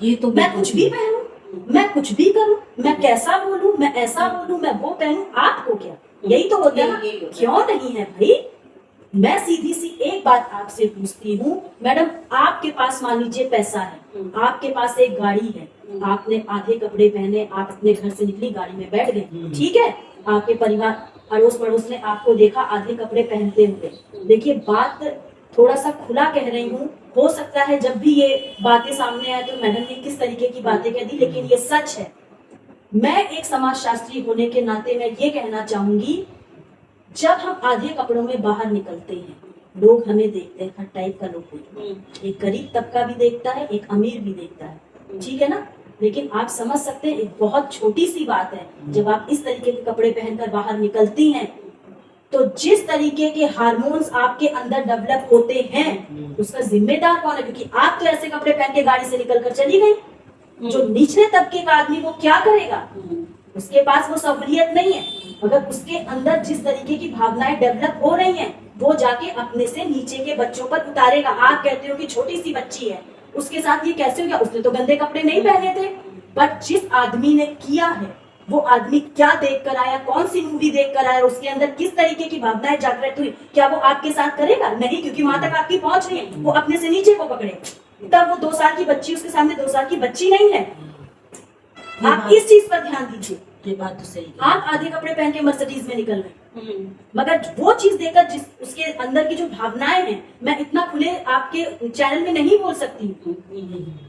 ये तो मैं कुछ भी पहनूं, मैं कुछ भी करूं, मैं कैसा बोलूं, मैं ऐसा बोलूं, मैं वो पहनूं, आपको क्या? यही तो होता है ना। क्यों नहीं है भाई? मैं सीधी सी एक बात आपसे पूछती हूँ मैडम, आपके पास मान लीजिए पैसा है, आपके पास एक गाड़ी है, आपने आधे कपड़े पहने, आप अपने घर से निकली, गाड़ी में बैठ गए, ठीक है। आपके परिवार, अड़ोस पड़ोस ने आपको देखा आधे कपड़े पहनते हुए। देखिए बात थोड़ा सा खुला कह रही हूँ, हो सकता है जब भी ये बातें सामने आए तो मैडम ने किस तरीके की बातें कह दी, लेकिन ये सच है। मैं एक समाजशास्त्री होने के नाते मैं ये कहना चाहूंगी, जब हम आधे कपड़ों में बाहर निकलते हैं, लोग हमें देखते हैं, हर टाइप का लोग देखते हैं। एक गरीब तबका भी देखता है, एक अमीर भी देखता है, ठीक है ना। लेकिन आप समझ सकते हैं, एक बहुत छोटी सी बात है, जब आप इस तरीके के कपड़े पहनकर बाहर निकलती हैं तो जिस तरीके के हार्मोन्स आपके अंदर डेवलप होते हैं उसका जिम्मेदार कौन है? क्योंकि आप तो ऐसे कपड़े पहन के गाड़ी से निकल कर चली गई। जो निचले तबके का आदमी वो क्या करेगा? उसके पास वो सहूलियत नहीं है, मगर उसके अंदर जिस तरीके की भावनाएं डेवलप हो रही हैं वो जाके अपने से नीचे के बच्चों पर उतारेगा। आप कहते हो कि छोटी सी बच्ची है, उसके साथ ये कैसे हो गया? उसने तो गंदे कपड़े नहीं पहने थे, बट जिस आदमी ने किया है वो आदमी क्या देख कर आया, कौन सी मूवी देख कर आया, उसके अंदर किस तरीके की भावनाएं जागृत हुई, क्या वो आपके साथ करेगा? नहीं, क्योंकि वहां तक आपकी पहुंच नहीं है। वो अपने से नीचे को पकड़े, तब वो 2 साल की बच्ची उसके सामने 2 साल की बच्ची नहीं है। आप इस चीज पर ध्यान दीजिए। ये बात तो सही है। आप आधे कपड़े पहन के मर्सिडीज में निकल रहे, मगर वो चीज देखकर जिस उसके अंदर की जो भावनाएं हैं, मैं इतना खुले आपके चैनल में नहीं बोल सकती,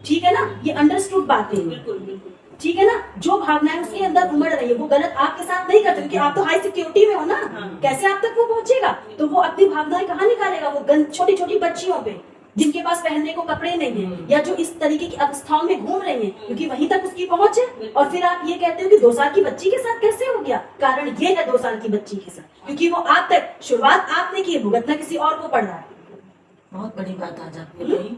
ठीक है ना। ये अंडरस्टूड बात है, बिल्कुल, ठीक है ना। जो भावनाएं उसके अंदर उमड़ रही है वो गलत आपके साथ नहीं करते, क्योंकि आप तो हाई सिक्योरिटी में हो ना। कैसे आप तक वो पहुंचेगा? तो वो अपनी भावनाएं कहाँ निकालेगा? वो छोटी छोटी बच्चियों पे, जिनके पास पहनने को कपड़े नहीं है, या जो इस तरीके की अवस्थाओं में घूम रही हैं, क्योंकि वहीं तक उसकी पहुंच है। और फिर आप ये कहते हो कि 2 साल की बच्ची के साथ कैसे हो गया? कारण ये है 2 साल की बच्ची के साथ, क्योंकि वो आप तक शुरुआत आपने की, भुगतना किसी और को पड़ रहा है। बहुत बड़ी बात आज आपने कही।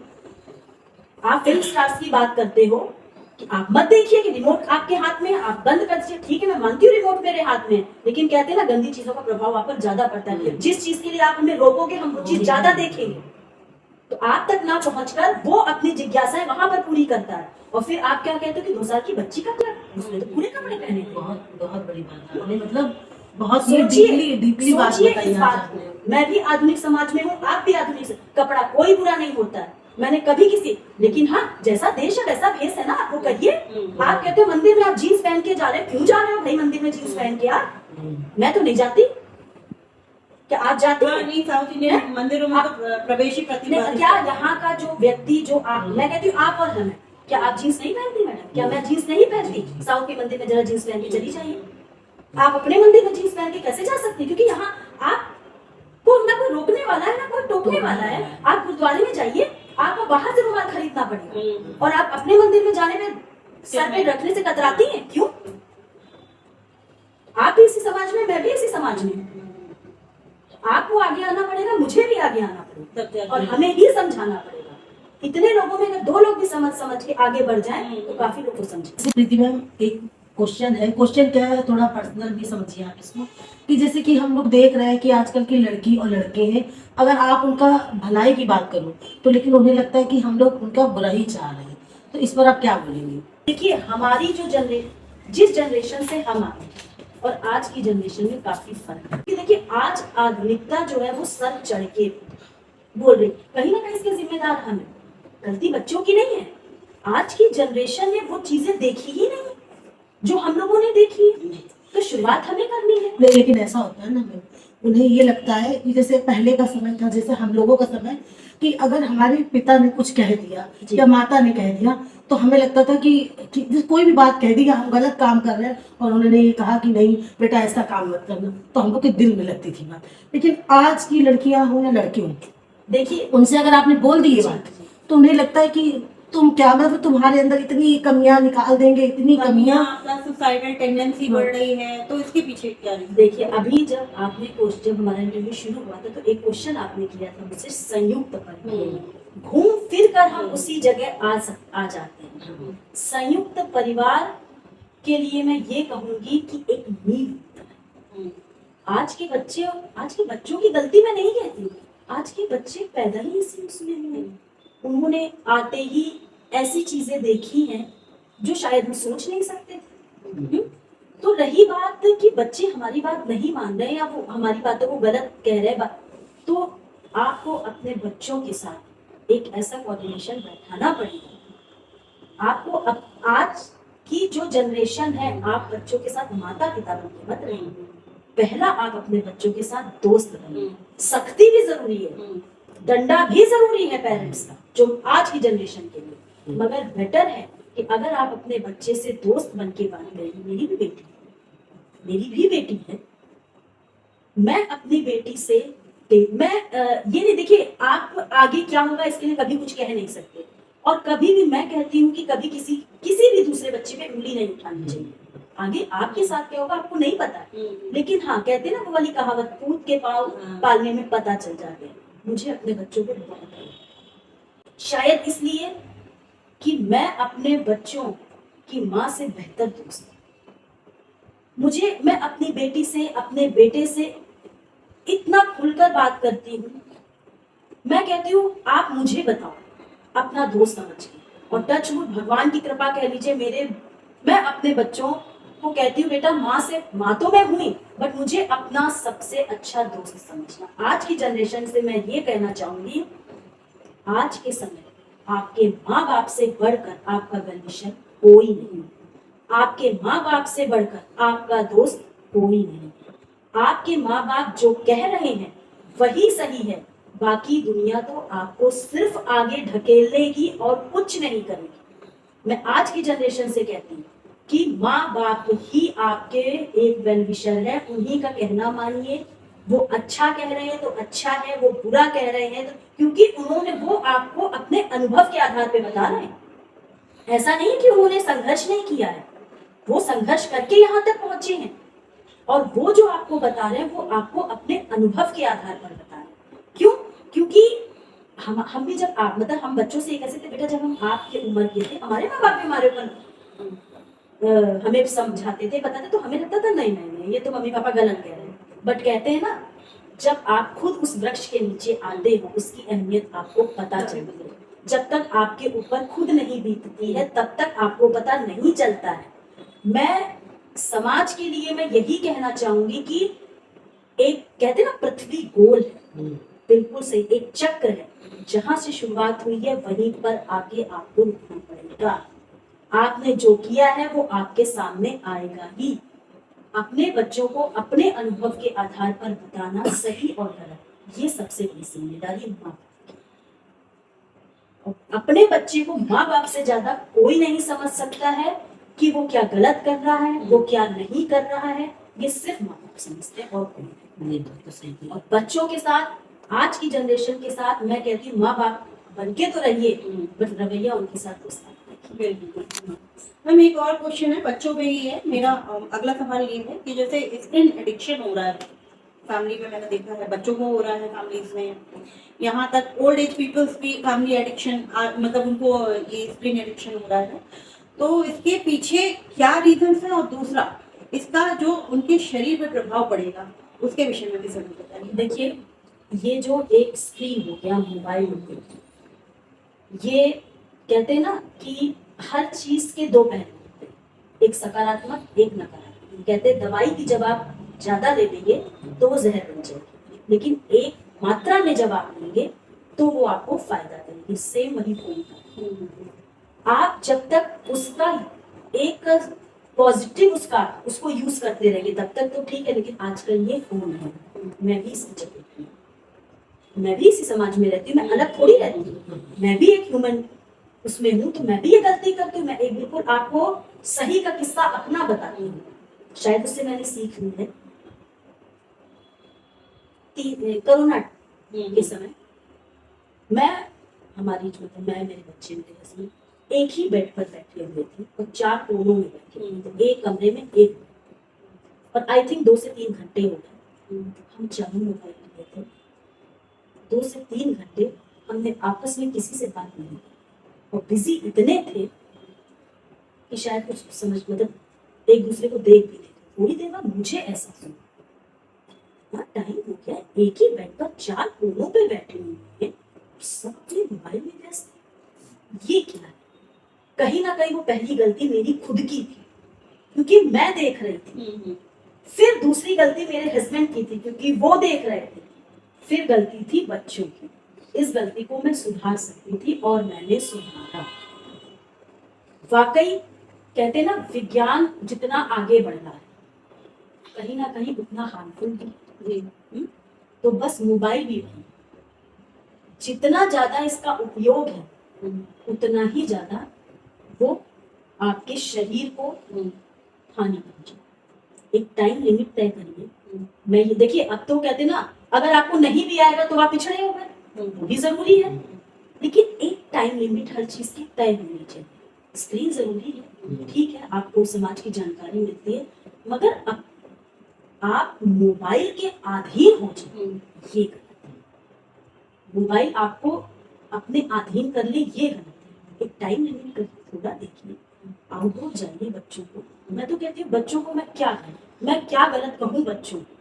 आप फिल्म स्टार्स की बात करते हो कि आप मत देखिए कि रिमोट आपके हाथ में है, आप बंद कर दीजिए। ठीक है, मैं मानती हूँ रिमोट मेरे हाथ में है, लेकिन कहते हैं ना गंदी चीजों का प्रभाव आप पर ज्यादा पड़ता है। जिस चीज के लिए आप हमें रोकोगे, हम वो चीज ज्यादा देखेंगे। तो आप तक ना पहुंचकर वो अपनी जिज्ञासाएं वहां पर पूरी करता है, और फिर आप क्या कहते हो कि 2 साल की बच्ची का क्या, उसने तो पूरे कपड़े पहने थे। बहुत बहुत बड़ी बात है आपने, मतलब बहुत सोचिए डीपली बात सोचिए बताई इस आज बात आपने। को। मैं भी आधुनिक समाज में हूँ, आप भी आधुनिक। कपड़ा कोई बुरा नहीं होता है, मैंने कभी किसी, लेकिन हाँ जैसा देश है वैसा भेष है ना, आपको करिए। आप कहते हो मंदिर में आप जीन्स पहन के जा रहे हो, क्यों जा रहे हो भाई मंदिर में जीन्स पहन के? यार मैं तो नहीं जाती, क्या आप जाती हाँ, हैं? नहीं, साउथ इंडियन मंदिरों में तो प्रवेश ही नहीं, प्रतिबंधित क्या है। यहाँ का जो व्यक्ति जो आप, मैं कहती हूँ आप और हम हैं, क्या आप जीन्स नहीं पहनती मैडम? क्या मैं जीन्स नहीं पहनती? साउथ के मंदिर में जरा जीन्स पहन के चली जाइए। आप अपने मंदिर में जीन्स पहन के कैसे जा सकती हैं? क्योंकि यहाँ आपको ना कोई रोकने वाला है ना कोई टोकने वाला है। आप गुरुद्वारे में जाइए, आपको बाहर से रुमाल खरीदना पड़ेगा, और आप अपने मंदिर में जाने में सर पे रखने से कतराती हैं, क्यों? आप भी इसी समाज में, मैं भी इसी समाज में हूँ। आपको आगे आना पड़ेगा, मुझे भी आगे आना पड़ेगा, और हमें ही समझाना पड़ेगा। इतने लोगों में अगर 2 लोग भी समझ के आगे बढ़ जाएं तो काफी लोग को समझेंगे। प्रीति मैम, एक क्वेश्चन है, क्वेश्चन क्या है, थोड़ा पर्सनल भी समझिए आप इसको, कि जैसे कि हम लोग देख रहे हैं कि आजकल की लड़की और लड़के हैं, अगर आप उनका भलाई की बात करो तो लेकिन उन्हें लगता है कि हम लोग उनका बुरा ही चाह रहे हैं, तो इस पर आप क्या बोलेंगे? देखिए, हमारी जो जिस जनरेशन से हम आए और आज की जनरेशन में काफी फर्क है। कि देखिए, आज आधुनिकता जो है वो सर चढ़ के बोल रही, कहीं ना कहीं इसके जिम्मेदार हम हैं। गलती बच्चों की नहीं है, आज की जनरेशन ने वो चीजें देखी ही नहीं जो हम लोगों ने देखी है, तो शुरुआत हमें करनी है। नहीं, लेकिन ऐसा होता है ना मैम, उन्हें ये लगता है कि जैसे पहले का समय था, जैसे हम लोगों का समय, कि अगर हमारे पिता ने कुछ कह दिया या माता ने कह दिया तो हमें लगता था कि कोई भी बात कह दी या हम गलत काम कर रहे हैं और उन्होंने ये कहा कि नहीं बेटा ऐसा काम मत करना, तो हम लोग के दिल में लगती थी बात। लेकिन आज की लड़कियां हो या लड़के हो, देखिए उनसे अगर आपने बोल दी ये बात तो उन्हें लगता है कि तुम क्या, मतलब तुम्हारे अंदर इतनी कमियां निकाल देंगे, इतनी कमियां, प्लस सुसाइडल टेंडेंसी बढ़ रही है, तो इसके पीछे क्या रीजन? देखिए, अभी जब हमारा इंटरव्यू शुरू हुआ था तो एक क्वेश्चन आपने किया था मुझसे, संयुक्त परिवार। घूम फिर कर हम उसी जगह आ जाते हैं। संयुक्त परिवार के लिए मैं ये कहूंगी कि एक नींव। आज के बच्चों की गलती मैं नहीं कहती, आज के बच्चे पैदा ही इसी उसमें हुए, उन्होंने आते ही ऐसी चीजें देखी हैं जो शायद हम सोच नहीं सकते थे। तो रही बात कि बच्चे हमारी बात नहीं मान रहे या वो हमारी बातों को गलत कह रहे हैं, तो आपको अपने बच्चों के साथ एक ऐसा कोऑर्डिनेशन बैठाना पड़ेगा। आपको आज की जो जनरेशन है, आप बच्चों के साथ माता पिता बनके मत रहिए, पहला आप अपने बच्चों के साथ दोस्त बनिए। सख्ती भी जरूरी है, डंडा भी जरूरी है पेरेंट्स का, जो आज की जनरेशन के लिए, मगर बेटर है कि अगर आप अपने बच्चे से दोस्त बन के बात करें। मेरी भी बेटी है, मैं अपनी बेटी से मैं ये नहीं, देखिए आप आगे क्या होगा इसके लिए कभी कुछ कह नहीं सकते, और कभी भी मैं कहती हूँ कि कभी किसी भी दूसरे बच्चे पे उंगली नहीं उठानी चाहिए। आगे आपके साथ क्या होगा आपको नहीं पता, लेकिन हाँ कहते हैं ना वो वाली कहावत, पूत के पाँव पालने में पता चल जाते हैं। मुझे अपने बच्चों को बहुत है, शायद इसलिए कि मैं अपने बच्चों की माँ से बेहतर दोस्त हूँ। मैं अपनी बेटी से, अपने बेटे से इतना खुलकर बात करती हूँ। मैं कहती हूँ आप मुझे बताओ अपना दोस्त समझ के, और टच वुड भगवान की कृपा कह लीजिए, मैं अपने बच्चों को कहती हूँ बेटा माँ तो मैं हुई, बट मुझे अपना सबसे अच्छा दोस्त समझना। आज की जनरेशन से मैं ये कहना चाहूंगी, आज के समय आपके माँ बाप से बढ़कर आपका वेलविशर कोई नहीं, आपके माँ बाप से बढ़कर आपका दोस्त कोई नहीं। आपके माँ बाप जो कह रहे हैं वही सही है, बाकी दुनिया तो आपको सिर्फ आगे ढकेलेगी और कुछ नहीं करेगी। मैं आज की जनरेशन से कहती हूँ कि माँ बाप ही आपके एक वेलविशर है, उन्हीं का कहना मानिए, वो अच्छा कह रहे हैं तो अच्छा है, वो बुरा कह रहे हैं तो, क्योंकि उन्होंने वो आपको अपने अनुभव के आधार पे बता रहे हैं। ऐसा नहीं कि उन्होंने संघर्ष नहीं किया है, वो संघर्ष करके यहाँ तक पहुंचे हैं, और वो जो आपको बता रहे हैं वो आपको अपने अनुभव के आधार पर बता रहे हैं। क्यों? क्योंकि हम भी जब आप मतलब हम बच्चों से ये कहते थे, बेटा जब हम आपके उम्र के थे हमारे माँ बाप भी हमारे ऊपर हमें समझाते थे, बताते, तो हमें लगता था नहीं नहीं नहीं ये तो मम्मी पापा गलत कह रहे हैं। बट कहते हैं ना, जब आप खुद उस वृक्ष के नीचे आते हो उसकी अहमियत आपको पता चलती है। जब तक आपके ऊपर खुद नहीं बीतती है तब तक आपको पता नहीं चलता है। मैं समाज के लिए मैं यही कहना चाहूंगी कि एक कहते हैं ना पृथ्वी गोल है, बिल्कुल सही, एक चक्र है, जहां से शुरुआत हुई है वहीं पर आके आपको रुकना पड़ेगा। आपने जो किया है वो आपके सामने आएगा ही। अपने बच्चों को अपने अनुभव के आधार पर बताना सही और गलत, ये सबसे बड़ी जिम्मेदारी माँ बाप की। और अपने बच्चे को माँ बाप से ज्यादा कोई नहीं समझ सकता है कि वो क्या गलत कर रहा है, वो क्या नहीं कर रहा है, ये सिर्फ माँ बाप समझते हैं और कोई नहीं। तो सही और बच्चों के साथ, आज की जनरेशन के साथ मैं कहती हूँ माँ बाप बनके तो रहिए, बट रवैया उनके साथ उस बिल्कुल। मैम एक और क्वेश्चन है, बच्चों पे ही है मेरा। अगला सवाल ये है कि जैसे स्क्रीन एडिक्शन हो रहा है फैमिली में, मैंने देखा है बच्चों को हो रहा है, फैमिलीज में, यहाँ तक ओल्ड एज पीपल्स भी फैमिली एडिक्शन, मतलब उनको ये स्क्रीन एडिक्शन हो रहा है। तो इसके पीछे क्या रीजंस है, और दूसरा इसका जो उनके शरीर पर प्रभाव पड़ेगा उसके विषय में भी जरूर बताइए। देखिए, ये जो एक स्क्रीन हो गया, मोबाइल हो गया, ये कहते हैं ना कि हर चीज के दो पहलू होते हैं, एक सकारात्मक एक नकारात्मक। कहते हैं दवाई की जब आप ज्यादा ले लेंगे तो वो जहर बन जाएगी, लेकिन एक मात्रा में जब आप लेंगे तो वो आपको फायदा देगी। सेम वही फोन का, आप जब तक उसका एक पॉजिटिव उसको यूज करते रहेंगे तब तक तो ठीक है, लेकिन आजकल ये फोन है, मैं भी इसकी चपेट में, मैं भी इसी समाज में रहती हूँ, मैं अलग थोड़ी रहती हूँ, मैं भी एक ह्यूमन उसमें हूँ, तो मैं भी ये गलती करती हूँ। मैं एक बिल्कुल आपको सही का किस्सा अपना बताती हूँ, शायद उससे मैंने सीख ली है। कोरोना के समय मैं मैं मेरे बच्चे मेरे हस्बैंड एक ही बेड पर बैठे हुए थे और 4 कोनों में बैठे हुए थे, एक कमरे में एक, और आई थिंक 2 से 3 घंटे हो गए हम चारों मोबाइल लिए थे। 2 से 3 घंटे हमने आपस में किसी से बात नहीं की, और बिजी इतने थे कि शायद कुछ समझ मतलब एक दूसरे को देख भी नहीं। थोड़ी देर बाद मुझे ऐसा सुना, टाइम हो गया, एक ही बेड पर 4 कोनों पे बैठे हुए हैं, सब अपने मोबाइल में व्यस्त हैं। ये क्या है? कहीं ना कहीं वो पहली गलती मेरी खुद की थी क्योंकि मैं देख रही थी, फिर दूसरी गलती मेरे हस्बैंड की थी क्योंकि वो देख रहे थे, फिर गलती थी बच्चों की। इस गलती को मैं सुधार सकती थी और मैंने सुधारा। वाकई कहते ना, विज्ञान जितना आगे बढ़ रहा है कहीं ना कहीं उतना हार्मफुल भी। तो बस मोबाइल भी नहीं, जितना ज्यादा इसका उपयोग है उतना ही ज्यादा वो आपके शरीर को हानि पहुंचे। एक टाइम लिमिट तय करिए। मैं ये देखिए, अब तो कहते ना अगर आपको नहीं भी आएगा तो आप पिछड़े हो गए, वो भी जरूरी है, लेकिन एक टाइम लिमिट हर चीज की तय होनी चाहिए। स्क्रीन जरूरी है, ठीक है, आपको समाज की जानकारी मिलती है, मगर अब आप मोबाइल के अधीन हो जाए ये गलत है। मोबाइल आपको अपने अधीन कर ले ये गलत है। एक टाइम लिमिट करके थोड़ा देखिए, आउटडोर जाइए बच्चों को। मैं तो कहती हूँ बच्चों को मैं क्या गलत कहूँ बच्चों को,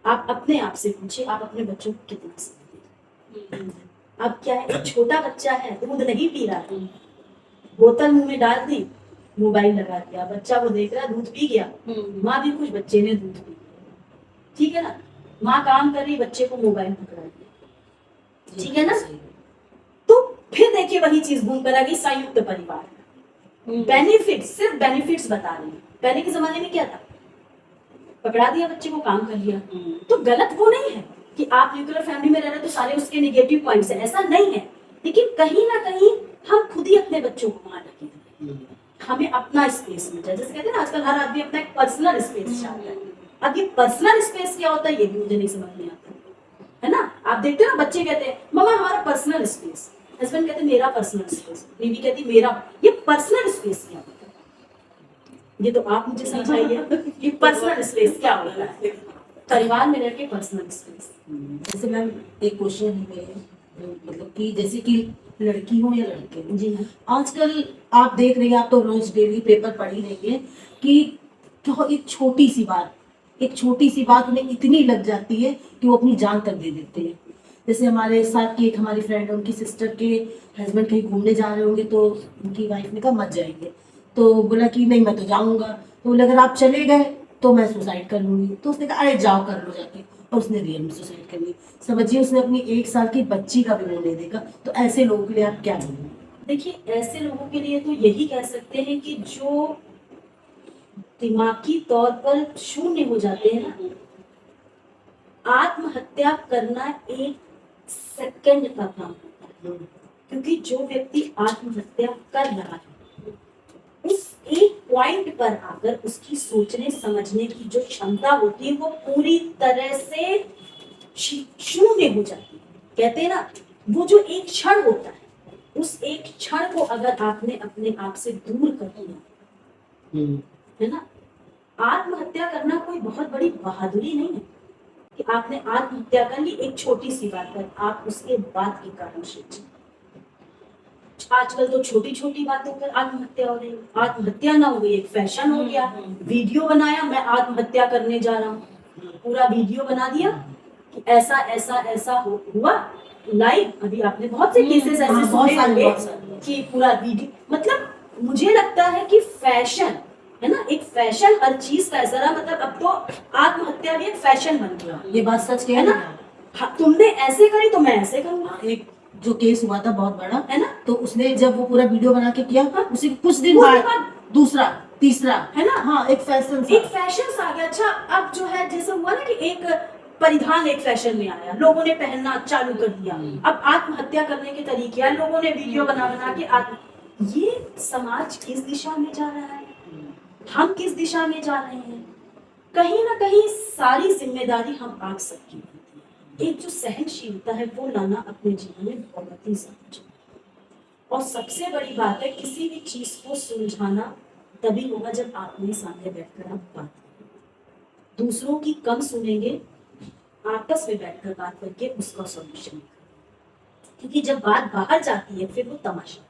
आप अपने आप से पूछिए, आप अपने बच्चों को कितना समय देते। अब क्या है, एक छोटा बच्चा है, दूध नहीं पी रहा है, बोतल मुंह में डाल दी, मोबाइल लगा दिया, बच्चा वो देख रहा, दूध पी गया, माँ भी खुश, बच्चे ने दूध पी लिया, ठीक है ना। माँ काम कर रही, बच्चे को मोबाइल पकड़ा दिया, ठीक है ना। तो फिर देखिए वही चीज घूम कर आ गई संयुक्त परिवार। बेनिफिट, सिर्फ बेनिफिट्स बता रही हूँ। पहले के जमाने में क्या था, पकड़ा दिया बच्चे को, काम कर लिया। तो गलत वो नहीं है कि आप न्यूक्लियर फैमिली में रह रहे तो सारे उसके नेगेटिव पॉइंट्स हैं, ऐसा नहीं है, लेकिन कहीं ना कहीं हम खुद ही अपने बच्चों को वहां रखें। हमें अपना स्पेस मिल जाए, जैसे कहते हैं ना आजकल हर आदमी अपना एक पर्सनल स्पेस चाहता है, अब ये पर्सनल स्पेस क्या होता है ये भी मुझे नहीं समझ में आता, है ना। आप देखते हो ना, बच्चे कहते हैं मम्मा हमारा पर्सनल स्पेस, हस्बैंड कहते हैं मेरा पर्सनल स्पेस, बीवी कहती मेरा। ये पर्सनल स्पेस क्या होता है, ये तो आप मुझे समझाइए, ये पर्सनल स्पेस क्या होता है, परिवार में रह के पर्सनल स्पेस। जैसे मैम एक क्वेश्चन है मेरे, मतलब कि जैसे कि लड़की हो या लड़के हो, जी हाँ। आजकल आप देख रही हैं, आप तो रोज डेली पेपर पढ़ ही रही है कि क्या एक छोटी सी बात उन्हें इतनी लग जाती है कि वो अपनी जान तक दे देते हैं। जैसे हमारे साथ की एक हमारी फ्रेंड है, उनकी सिस्टर के हस्बैंड कहीं घूमने जा रहे होंगे, तो उनकी वाइफ ने कहा मत जाएंगे, तो बोला कि नहीं मैं तो जाऊंगा, तो बोले अगर आप चले गए तो मैं सुसाइड कर लूंगी। तो उसने कहा अरे जाओ कर लो जाके, और उसने रियल में सुसाइड कर ली। समझिए उसने अपनी 1 साल की बच्ची का भी मुंह नहीं देखा। तो ऐसे लोगों के लिए आप क्या बोलेंगे? देखिए ऐसे लोगों के लिए तो यही कह सकते हैं कि जो दिमागी तौर पर शून्य हो जाते हैं ना, आत्महत्या करना एक सेकंड का काम होता है। क्योंकि जो व्यक्ति आत्महत्या कर रहा है उस एक पॉइंट पर आकर उसकी सोचने समझने की जो क्षमता होती है वो पूरी तरह से शून्य हो जाती है। कहते हैं ना, वो जो एक क्षण होता है, उस एक क्षण को अगर आपने अपने आप से दूर कर दिया, है ना। आत्महत्या करना कोई बहुत बड़ी बहादुरी नहीं है कि आपने आत्महत्या कर ली एक छोटी सी बात पर, आप उसके बाद के कारण सोचिए। आजकल तो छोटी छोटी बातों पर आत्महत्या हो रही है। आत्महत्या ना हो गई एक फैशन हो गया। वीडियो बनाया मैं आत्महत्या करने जा रहा हूँ, पूरा वीडियो बना दिया कि ऐसा ऐसा ऐसा हुआ लाइव। अभी आपने बहुत से केसेस ऐसे सुने होंगे कि पूरा वीडियो, मतलब मुझे लगता है कि फैशन है ना, एक फैशन हर चीज का ऐसा रहा, मतलब अब तो आत्महत्या भी एक फैशन बन गया। ये बात सच है ना, हाँ, तुमने ऐसे करी तो मैं ऐसे करूंगा। एक जो केस हुआ था बहुत बड़ा, है ना, तो उसने जब वो पूरा वीडियो बना के किया, हाँ, उसी कुछ दिन बाद दूसरा तीसरा, है ना, हाँ एक फैशन एक फैशन आ गया। अच्छा अब जो है जैसे हुआ ना कि एक परिधान एक फैशन में आया, लोगों ने पहनना चालू कर दिया। अब आत्महत्या करने के तरीके आए, लोगों ने वीडियो बना बना के ये समाज किस दिशा में जा रहा है, हम किस दिशा में जा रहे हैं। कहीं ना कहीं सारी जिम्मेदारी हम आप सबकी होती है। एक जो सहनशीलता है वो लाना अपने जीवन में बहुत ही जरूरी है। और सबसे बड़ी बात है किसी भी चीज को सुलझाना तभी होगा जब आपने सामने बैठकर आप बात करें। दूसरों की कम सुनेंगे, आपस में बैठकर बात करके उसका सॉल्यूशन, क्योंकि जब बात बाहर जाती है फिर वो तमाशा।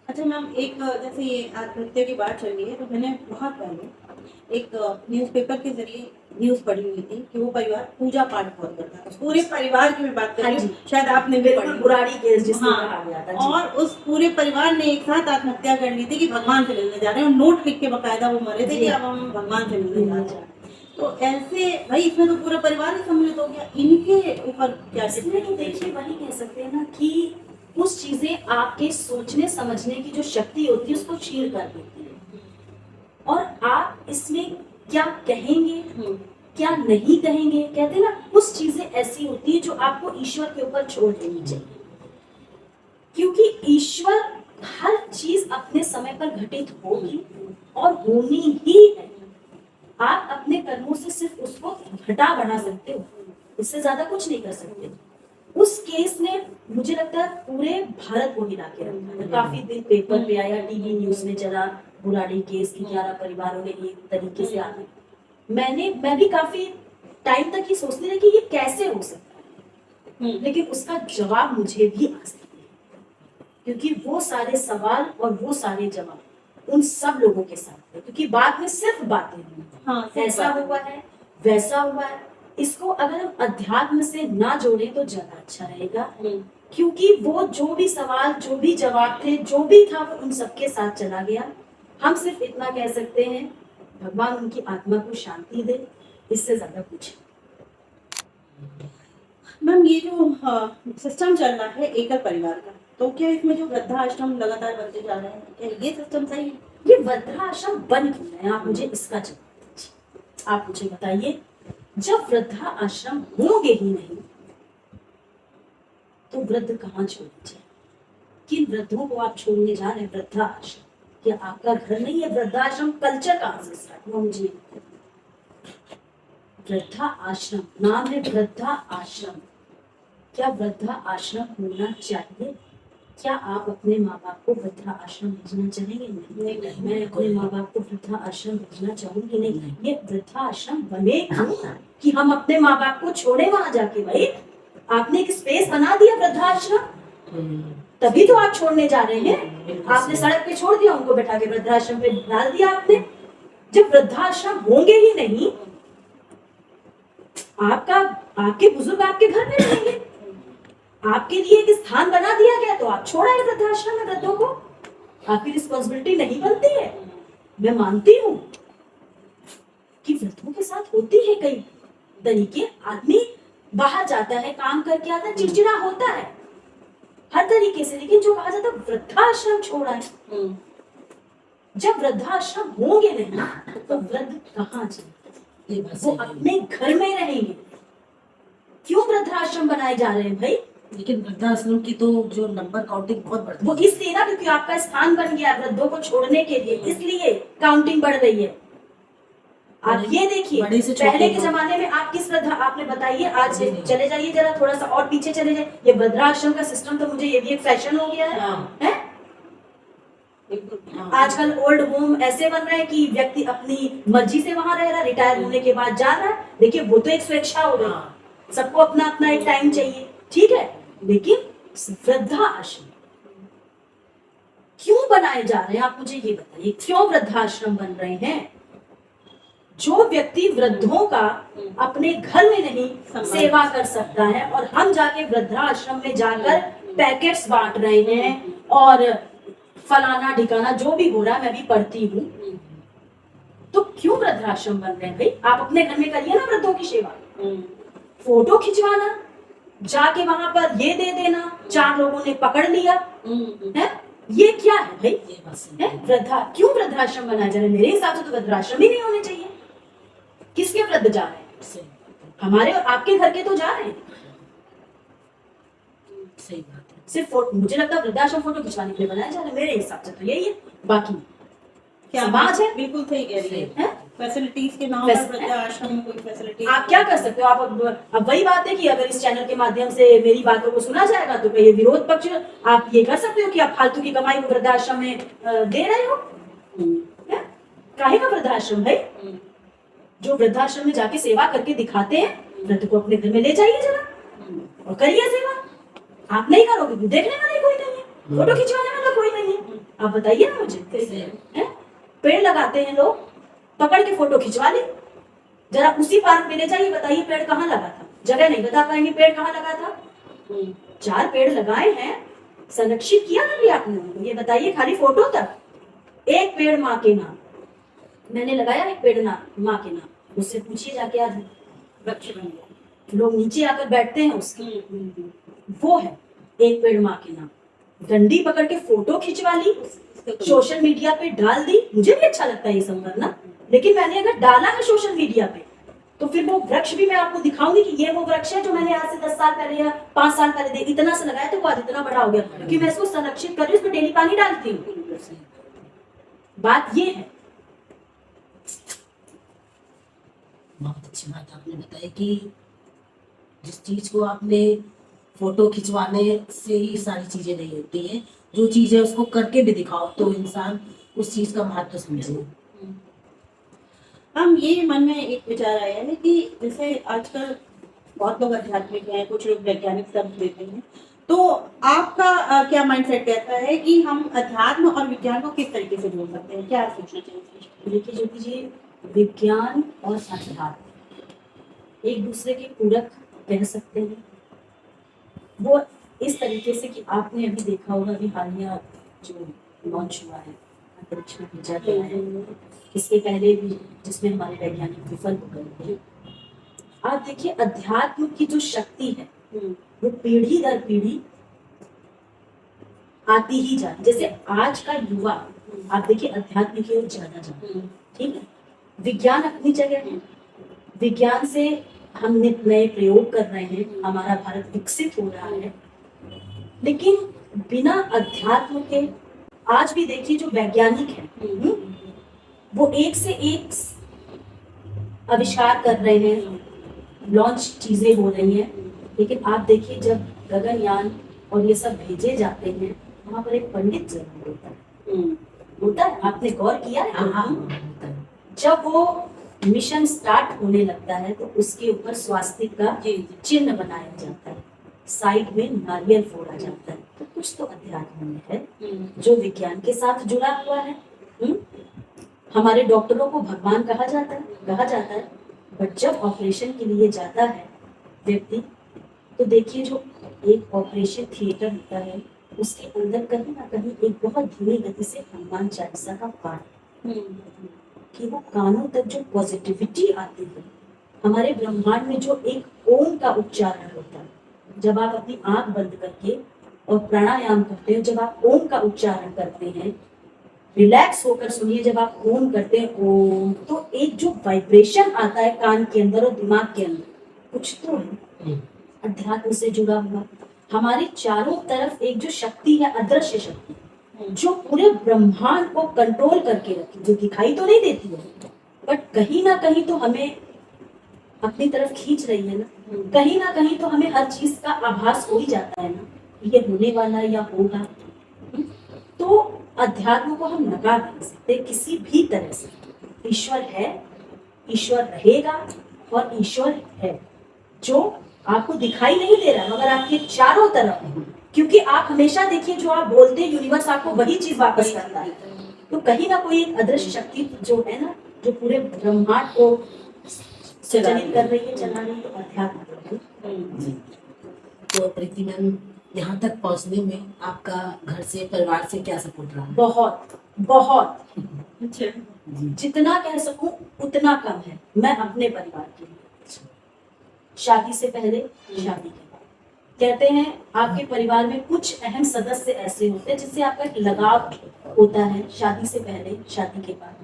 अच्छा मैम, एक जैसे ये आत्महत्या की बात चल रही है, तो मैंने बहुत पहले एक न्यूज़पेपर के जरिए न्यूज़ पढ़ी हुई थी कि वो परिवार पूजा पाठ बहुत करता है। पूरे परिवार की मैं बात कर रही हूँ, शायद आपने भी पढ़ी, बुराड़ी केस जिसको हाँ, कहा गया था। और उस पूरे परिवार ने एक साथ आत्महत्या कर ली थी कि भगवान से मिलने जा रहे हैं, और नोट लिख के बकायदा वो मरे थे कि अब हम भगवान से मिलने जा रहे हैं। तो ऐसे भाई इसमें तो पूरा परिवार ही सम्मिलित हो गया, इनके ऊपर क्या इसमें तो देखिए वही कह सकते हैं ना कि कुछ चीजें आपके सोचने समझने की जो शक्ति होती है उसको छीन कर देती है, और आप इसमें क्या कहेंगे क्या नहीं कहेंगे। कहते हैं ना कुछ चीजें ऐसी होती है जो आपको ईश्वर के ऊपर छोड़ देनी चाहिए, क्योंकि ईश्वर हर चीज अपने समय पर घटित होगी और होनी ही है। आप अपने कर्मों से सिर्फ उसको घटा बढ़ा सकते हो, इससे ज्यादा कुछ नहीं कर सकते। उस केस ने मुझे लगता है पूरे भारत को हिला के रखा है। काफी दिन पेपर पे आया, टीवी न्यूज में चला, बुराड़ी केस की 11 परिवारों ने एक तरीके से आगे। मैं भी काफी टाइम तक ये सोचती रही कि ये कैसे हो सकता है, लेकिन उसका जवाब मुझे भी आज तक नहीं, क्योंकि वो सारे सवाल और वो सारे जवाब उन सब लोगों के साथ है, क्योंकि बाद में सिर्फ बातें हुई, हाँ, ऐसा हुआ है वैसा हुआ है। इसको अगर हम अध्यात्म से ना जोड़े तो ज्यादा अच्छा रहेगा, क्योंकि वो जो भी सवाल जो भी जवाब थे जो भी था वो उन सबके साथ चला गया। हम सिर्फ इतना कह सकते हैं भगवान उनकी आत्मा को शांति दे, इससे ज्यादा कुछ। मैम ये जो सिस्टम चल रहा है एकल परिवार का, तो क्या इसमें जो वृद्धाश्रम लगातार बनते जा रहे हैं, क्या ये सिस्टम सही है? ये वृद्धाश्रम बन क्यों रहे हैं, आप मुझे इसका जवाब दीजिए। आप मुझे बताइए, जब वृद्धा आश्रम होंगे ही नहीं तो वृद्ध कहाँ छोड़े जाए? किन वृद्धों को आप छोड़ने जा रहे हैं वृद्धा आश्रम? क्या आपका घर नहीं है? वृद्धाश्रम कल्चर कहाँ से स्टार्ट हुआ? मुझे वृद्धा आश्रम, नाम है वृद्धा आश्रम। क्या वृद्धा आश्रम होना चाहिए? क्या आप अपने माँ बाप को वृद्धा आश्रम भेजना चाहेंगे? नहीं, मैं अपने माँ बाप को वृद्धा आश्रम भेजना चाहूंगी नहीं। ये वृद्धा आश्रम बने क्यों कि हम अपने माँ बाप को छोड़े वहां जाके? भाई आपने एक स्पेस बना दिया वृद्धा आश्रम, तभी तो आप छोड़ने जा रहे हैं। आपने सड़क पे छोड़ दिया, उनको बैठा के वृद्धाश्रम पे डाल दिया आपने। जब वृद्धाश्रम होंगे ही नहीं, आपका आपके बुजुर्ग आपके घर में रहेंगे, आपके लिए एक स्थान बना दिया गया, तो आप छोड़ा है वृद्धाश्रम में वृद्धों को। आपकी रिस्पॉन्सिबिलिटी नहीं बनती है। मैं मानती हूँ कि वृद्धों के साथ होती है कई तरीके। आदमी बाहर जाता है, काम करके आता है, चिड़चिड़ा होता है हर तरीके से, लेकिन जो कहा जाता है वृद्धाश्रम छोड़ा है। जब वृद्धाश्रम होंगे नहीं तो वृद्ध कहाँ जाएंगे? वो अपने घर में रहेंगे। क्यों वृद्धाश्रम बनाए जा रहे हैं भाई? लेकिन वृद्धाश्रम की तो जो नंबर काउंटिंग बहुत बढ़ती वो है। इसलिए ना, क्योंकि आपका स्थान बन गया वृद्धों को छोड़ने के लिए, इसलिए काउंटिंग बढ़ रही है। आप ये देखिए, बड़े से छोटे पहले के लोग। जमाने में आप किस वृद्धा, आपने बताइए। आज चले जाइए जरा, थोड़ा सा और पीछे चले जाइए। ये वृद्धाश्रम का सिस्टम तो मुझे ये भी एक फैशन हो गया है, हाँ। है? आजकल ओल्ड होम ऐसे बन रहे हैं कि व्यक्ति अपनी मर्जी से वहां रह रहा है, रिटायर होने के बाद जा रहा है। देखिए वो तो एक स्वेच्छा हो गई, सबको अपना अपना एक टाइम चाहिए, ठीक है। लेकिन वृद्धा आश्रम क्यों बनाए जा रहे हैं? आप मुझे ये बताइए, क्यों वृद्धाश्रम बन रहे हैं? जो व्यक्ति वृद्धों का अपने घर में नहीं सेवा कर सकता है, और हम जाके वृद्धाश्रम में जाकर पैकेट्स बांट रहे हैं और फलाना ठिकाना जो भी हो रहा है, मैं भी पढ़ती हूँ, तो क्यों वृद्धाश्रम बन रहे हैं भाई? आप अपने घर में करिए ना वृद्धों की सेवा। फोटो खिंचवाना, जाके वहां पर ये दे देना, 4 लोगों ने पकड़ लिया है, ये क्या है भाई? है क्यों वृद्धाश्रम बनाया जा रहा है? मेरे हिसाब से तो वृद्धाश्रम ही नहीं होने चाहिए। किसके वृद्ध जा रहे हैं? हमारे और आपके घर के तो जा रहे हैं। सही बात है। सिर्फ मुझे लगता है वृद्धाश्रम फोटो खिंचवाने के लिए बनाया जा रहा है, मेरे हिसाब से तो यही है। बाकी क्या समाज है, बिल्कुल सही कह रही है। फैसिलिटीज के नाम पर वृद्धाश्रम में कोई फैसिलिटी आप क्या कर सकते हो? आप अब वही बात है कि अगर इस चैनल के माध्यम से मेरी बातों को सुना जाएगा तो ये विरोध पक्ष, आप ये कर सकते हो कि आप फालतू की कमाई को वृद्धाश्रम में दे रहे हो। काहे का वृद्धाश्रम है? जो वृद्धाश्रम में जाके सेवा करके दिखाते हैं, वृद्ध को अपने घर में ले जाइए जरा और करिए सेवा। आप नहीं करोगे तो देखने वाला कोई नहीं है, फोटो खिंचवाने वाला कोई नहीं है। आप बताइए ना मुझे। पेड़ लगाते हैं लोग, पकड़ के फोटो खिंचवा ले, जरा उसी पार्क में ले जाइए, बताइए पेड़ कहाँ लगा था? जगह नहीं बता पाएंगे पेड़ कहाँ लगा था। 4 पेड़ लगाए हैं, संरक्षित किया कभी आपने उनको? ये बताइए, खाली फोटो तक। एक पेड़ माँ के नाम, मैंने लगाया एक पेड़ नाम माँ के नाम, उससे पूछिए जाके। आज वृक्ष बन गया, लोग नीचे आकर बैठते हैं उसके। वो है एक पेड़ माँ के नाम। डंडी पकड़ के फोटो खिंचवा ली, सोशल मीडिया पे डाल दी। मुझे भी अच्छा लगता है ये सब करना, लेकिन मैंने अगर डाला है सोशल मीडिया पे, तो फिर वो वृक्ष भी मैं आपको दिखाऊंगी कि ये वो वृक्ष है जो मैंने आज से 10 साल पहले या 5 साल पहले इतना से लगाया, तो वो आज इतना बड़ा हो गया, क्योंकि मैं इसको संरक्षित कर रही हूँ, उसमें डेली पानी डालती हूँ। बात ये है। बहुत अच्छी बात आपने बताई कि जिस चीज को आपने फोटो खिंचवाने से ही सारी चीजें नहीं होती है, जो चीज है उसको करके भी दिखाओ तो इंसान उस चीज का महत्व समझे। हम ये मन में एक विचार आया है कि जैसे आजकल बहुत लोग आध्यात्मिक हैं, कुछ लोग वैज्ञानिक शब्द देते हैं, तो आपका क्या माइंडसेट कहता है कि हम अध्यात्म और विज्ञान को किस तरीके से जोड़ सकते हैं? क्या सोचना चाहिए? देखिए ज्योति जी, विज्ञान और अध्यात्म एक दूसरे के पूरक कह सकते हैं। वो इस तरीके से कि आपने अभी देखा होगा, अभी हालिया जो लॉन्च हुआ है, अंतरिक्ष में भेजा गया है, इसके पहले भी जिसमें हमारे वैज्ञानिक विफल हो गए थे। आप देखिए, अध्यात्म की जो शक्ति है वो पीढ़ी दर पीढ़ी आती ही जाती। जैसे आज का युवा आप देखिए अध्यात्म की ओर ज्यादा जाता है, ठीक है। विज्ञान अपनी जगह है, विज्ञान से हम नित नए प्रयोग कर रहे हैं, हमारा भारत विकसित हो रहा है, लेकिन बिना अध्यात्म के आज भी देखिए जो वैज्ञानिक है वो एक से एक आविष्कार कर रहे हैं, लॉन्च चीजें हो रही हैं, लेकिन आप देखिए जब गगनयान और ये सब भेजे जाते हैं, वहाँ पर एक पंडित जरूर होता है। होता है, आपने गौर किया है? हाँ, जब वो मिशन स्टार्ट होने लगता है तो उसके ऊपर स्वास्तिक का चिन्ह बनाया जाता है, साइड में नारियल फोड़ा जाता है। तो कुछ तो अध्यात्म में है जो विज्ञान के साथ जुड़ा हुआ है। हमारे डॉक्टरों को भगवान कहा जाता है, बट जब ऑपरेशन के लिए जाता है व्यक्ति, तो देखिए जो एक ऑपरेशन थिएटर होता है उसके अंदर कहीं ना कहीं एक बहुत धीमी गति से हनुमान चालीसा का पाठ, कि वो कानों तक जो पॉजिटिविटी आती है, हमारे ब्रह्मांड में जो एक ओम का उच्चारण होता है, जब आप अपनी आंख बंद करके और प्राणायाम करते हो, जब आप ओम का उच्चारण करते हैं, रिलैक्स होकर सुनिए, जब आप ओम करते हैं ओम, तो एक जो वाइब्रेशन आता है कान के अंदर और दिमाग के अंदर, कुछ तो है अध्यात्म से जुड़ा हुआ। हमारे चारों तरफ एक जो शक्ति है, अदृश्य शक्ति, जो पूरे ब्रह्मांड को कंट्रोल करके रखी, जो दिखाई तो नहीं देती है, बट कहीं ना कहीं तो हमें अपनी तरफ खींच रही है ना, कहीं ना कहीं तो हमें हर चीज का आभास हो ही जाता है ना, ये होने वाला या होगा। तो अध्यात्म को हम नकार नहीं सकते किसी भी तरह से। ईश्वर है, ईश्वर रहेगा और ईश्वर है जो आपको दिखाई नहीं दे रहा मगर आपके चारों तरफ है, क्योंकि आप हमेशा देखिए जो आप बोलते हैं यूनिवर्स आपको वही चीज वापस करता है। तो कहीं ना कोई एक अदृश्य शक्ति जो है ना, जो पूरे ब्रह्मांड को संचालित कर रही है, चला रही है, तो अध्यात्म है। तो प्रीति मैम, यहाँ तक पहुँचने में आपका घर से, परिवार से क्या सपोर्ट रहा? बहुत बहुत, अच्छा, जितना कह सकूं उतना कम है। मैं अपने परिवार के लिए, शादी से पहले, शादी के बाद, कहते हैं आपके परिवार में कुछ अहम सदस्य ऐसे होते हैं जिससे आपका एक लगाव होता है, शादी से पहले, शादी के बाद।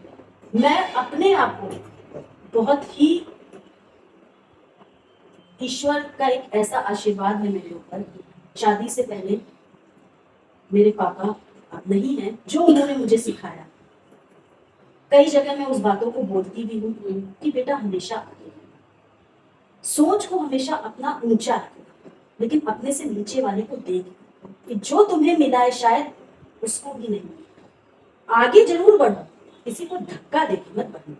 मैं अपने आप को बहुत ही, ईश्वर का एक ऐसा आशीर्वाद है मेरे ऊपर। शादी से पहले मेरे पापा अब नहीं है, जो उन्होंने मुझे सिखाया, कई जगह मैं उस बातों को बोलती भी हूँ कि बेटा हमेशा आगे, सोच को हमेशा अपना ऊंचा रखो, लेकिन अपने से नीचे वाले को देख कि जो तुम्हें मिला है शायद उसको भी नहीं मिला। आगे जरूर बढ़ो, किसी को धक्का देके मत बढ़ो।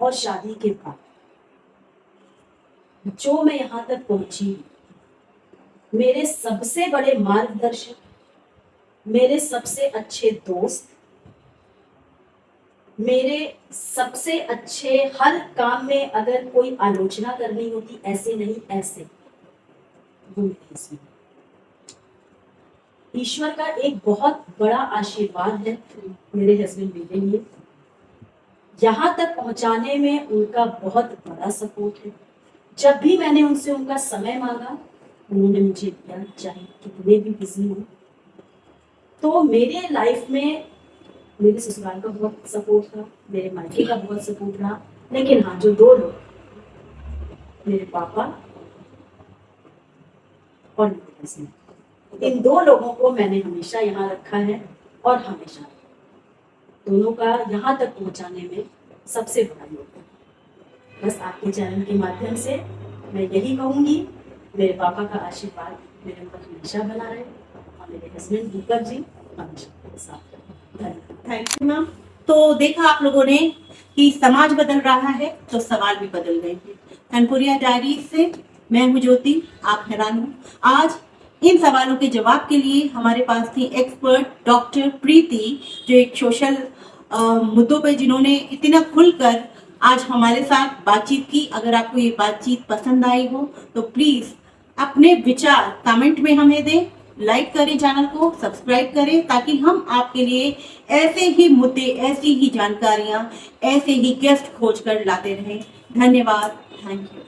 और शादी के बाद जो मैं यहाँ तक पहुंची, मेरे सबसे बड़े मार्गदर्शक, मेरे सबसे अच्छे दोस्त, मेरे सबसे अच्छे, हर काम में अगर कोई आलोचना करनी होती, ऐसे नहीं ऐसे, वो मेरे इसमें ईश्वर का एक बहुत बड़ा आशीर्वाद है मेरे हस्बैंड मेरे लिए। यहाँ तक पहुंचाने में उनका बहुत बड़ा सपोर्ट है। जब भी मैंने उनसे उनका समय मांगा, उन्होंने मुझे दिया, चाहे कितने भी बिजी हो। तो मेरे लाइफ में मेरे ससुराल का बहुत सपोर्ट था, मेरे मायके का बहुत सपोर्ट रहा, लेकिन हाँ, जो दो लोग, मेरे पापा और मेरे हस्बैंड, इन दो लोगों को मैंने हमेशा यहाँ रखा है और हमेशा दोनों का यहाँ तक पहुँचाने में सबसे बड़ा योगदान। बस आपके चैनल के माध्यम से मैं यही कहूँगी, मेरे पापा का आशीर्वाद मेरे ऊपर हमेशा बना रहे और मेरे हस्बैंड दीपक जी हमेशा मेरे साथ रहे। धन्यवाद। Thank you ma'am. तो देखा आप लोगों ने कि समाज बदल रहा है तो सवाल भी बदल रहे हैं। धनपुरिया डायरीज से मैं हूँ ज्योति, आप हैरान हो। आज इन सवालों के जवाब के लिए हमारे पास थी एक्सपर्ट डॉक्टर प्रीति, जो एक सोशल मुद्दों पर जिन्होंने इतना खुलकर आज हमारे साथ बातचीत की। अगर आपको ये बातचीत पसंद आई हो तो प्लीज अपने विचार कमेंट में हमें दें, लाइक करें, चैनल को सब्सक्राइब करें, ताकि हम आपके लिए ऐसे ही मुद्दे, ऐसी ही जानकारियां, ऐसे ही गेस्ट खोज कर लाते रहें। धन्यवाद, थैंक यू।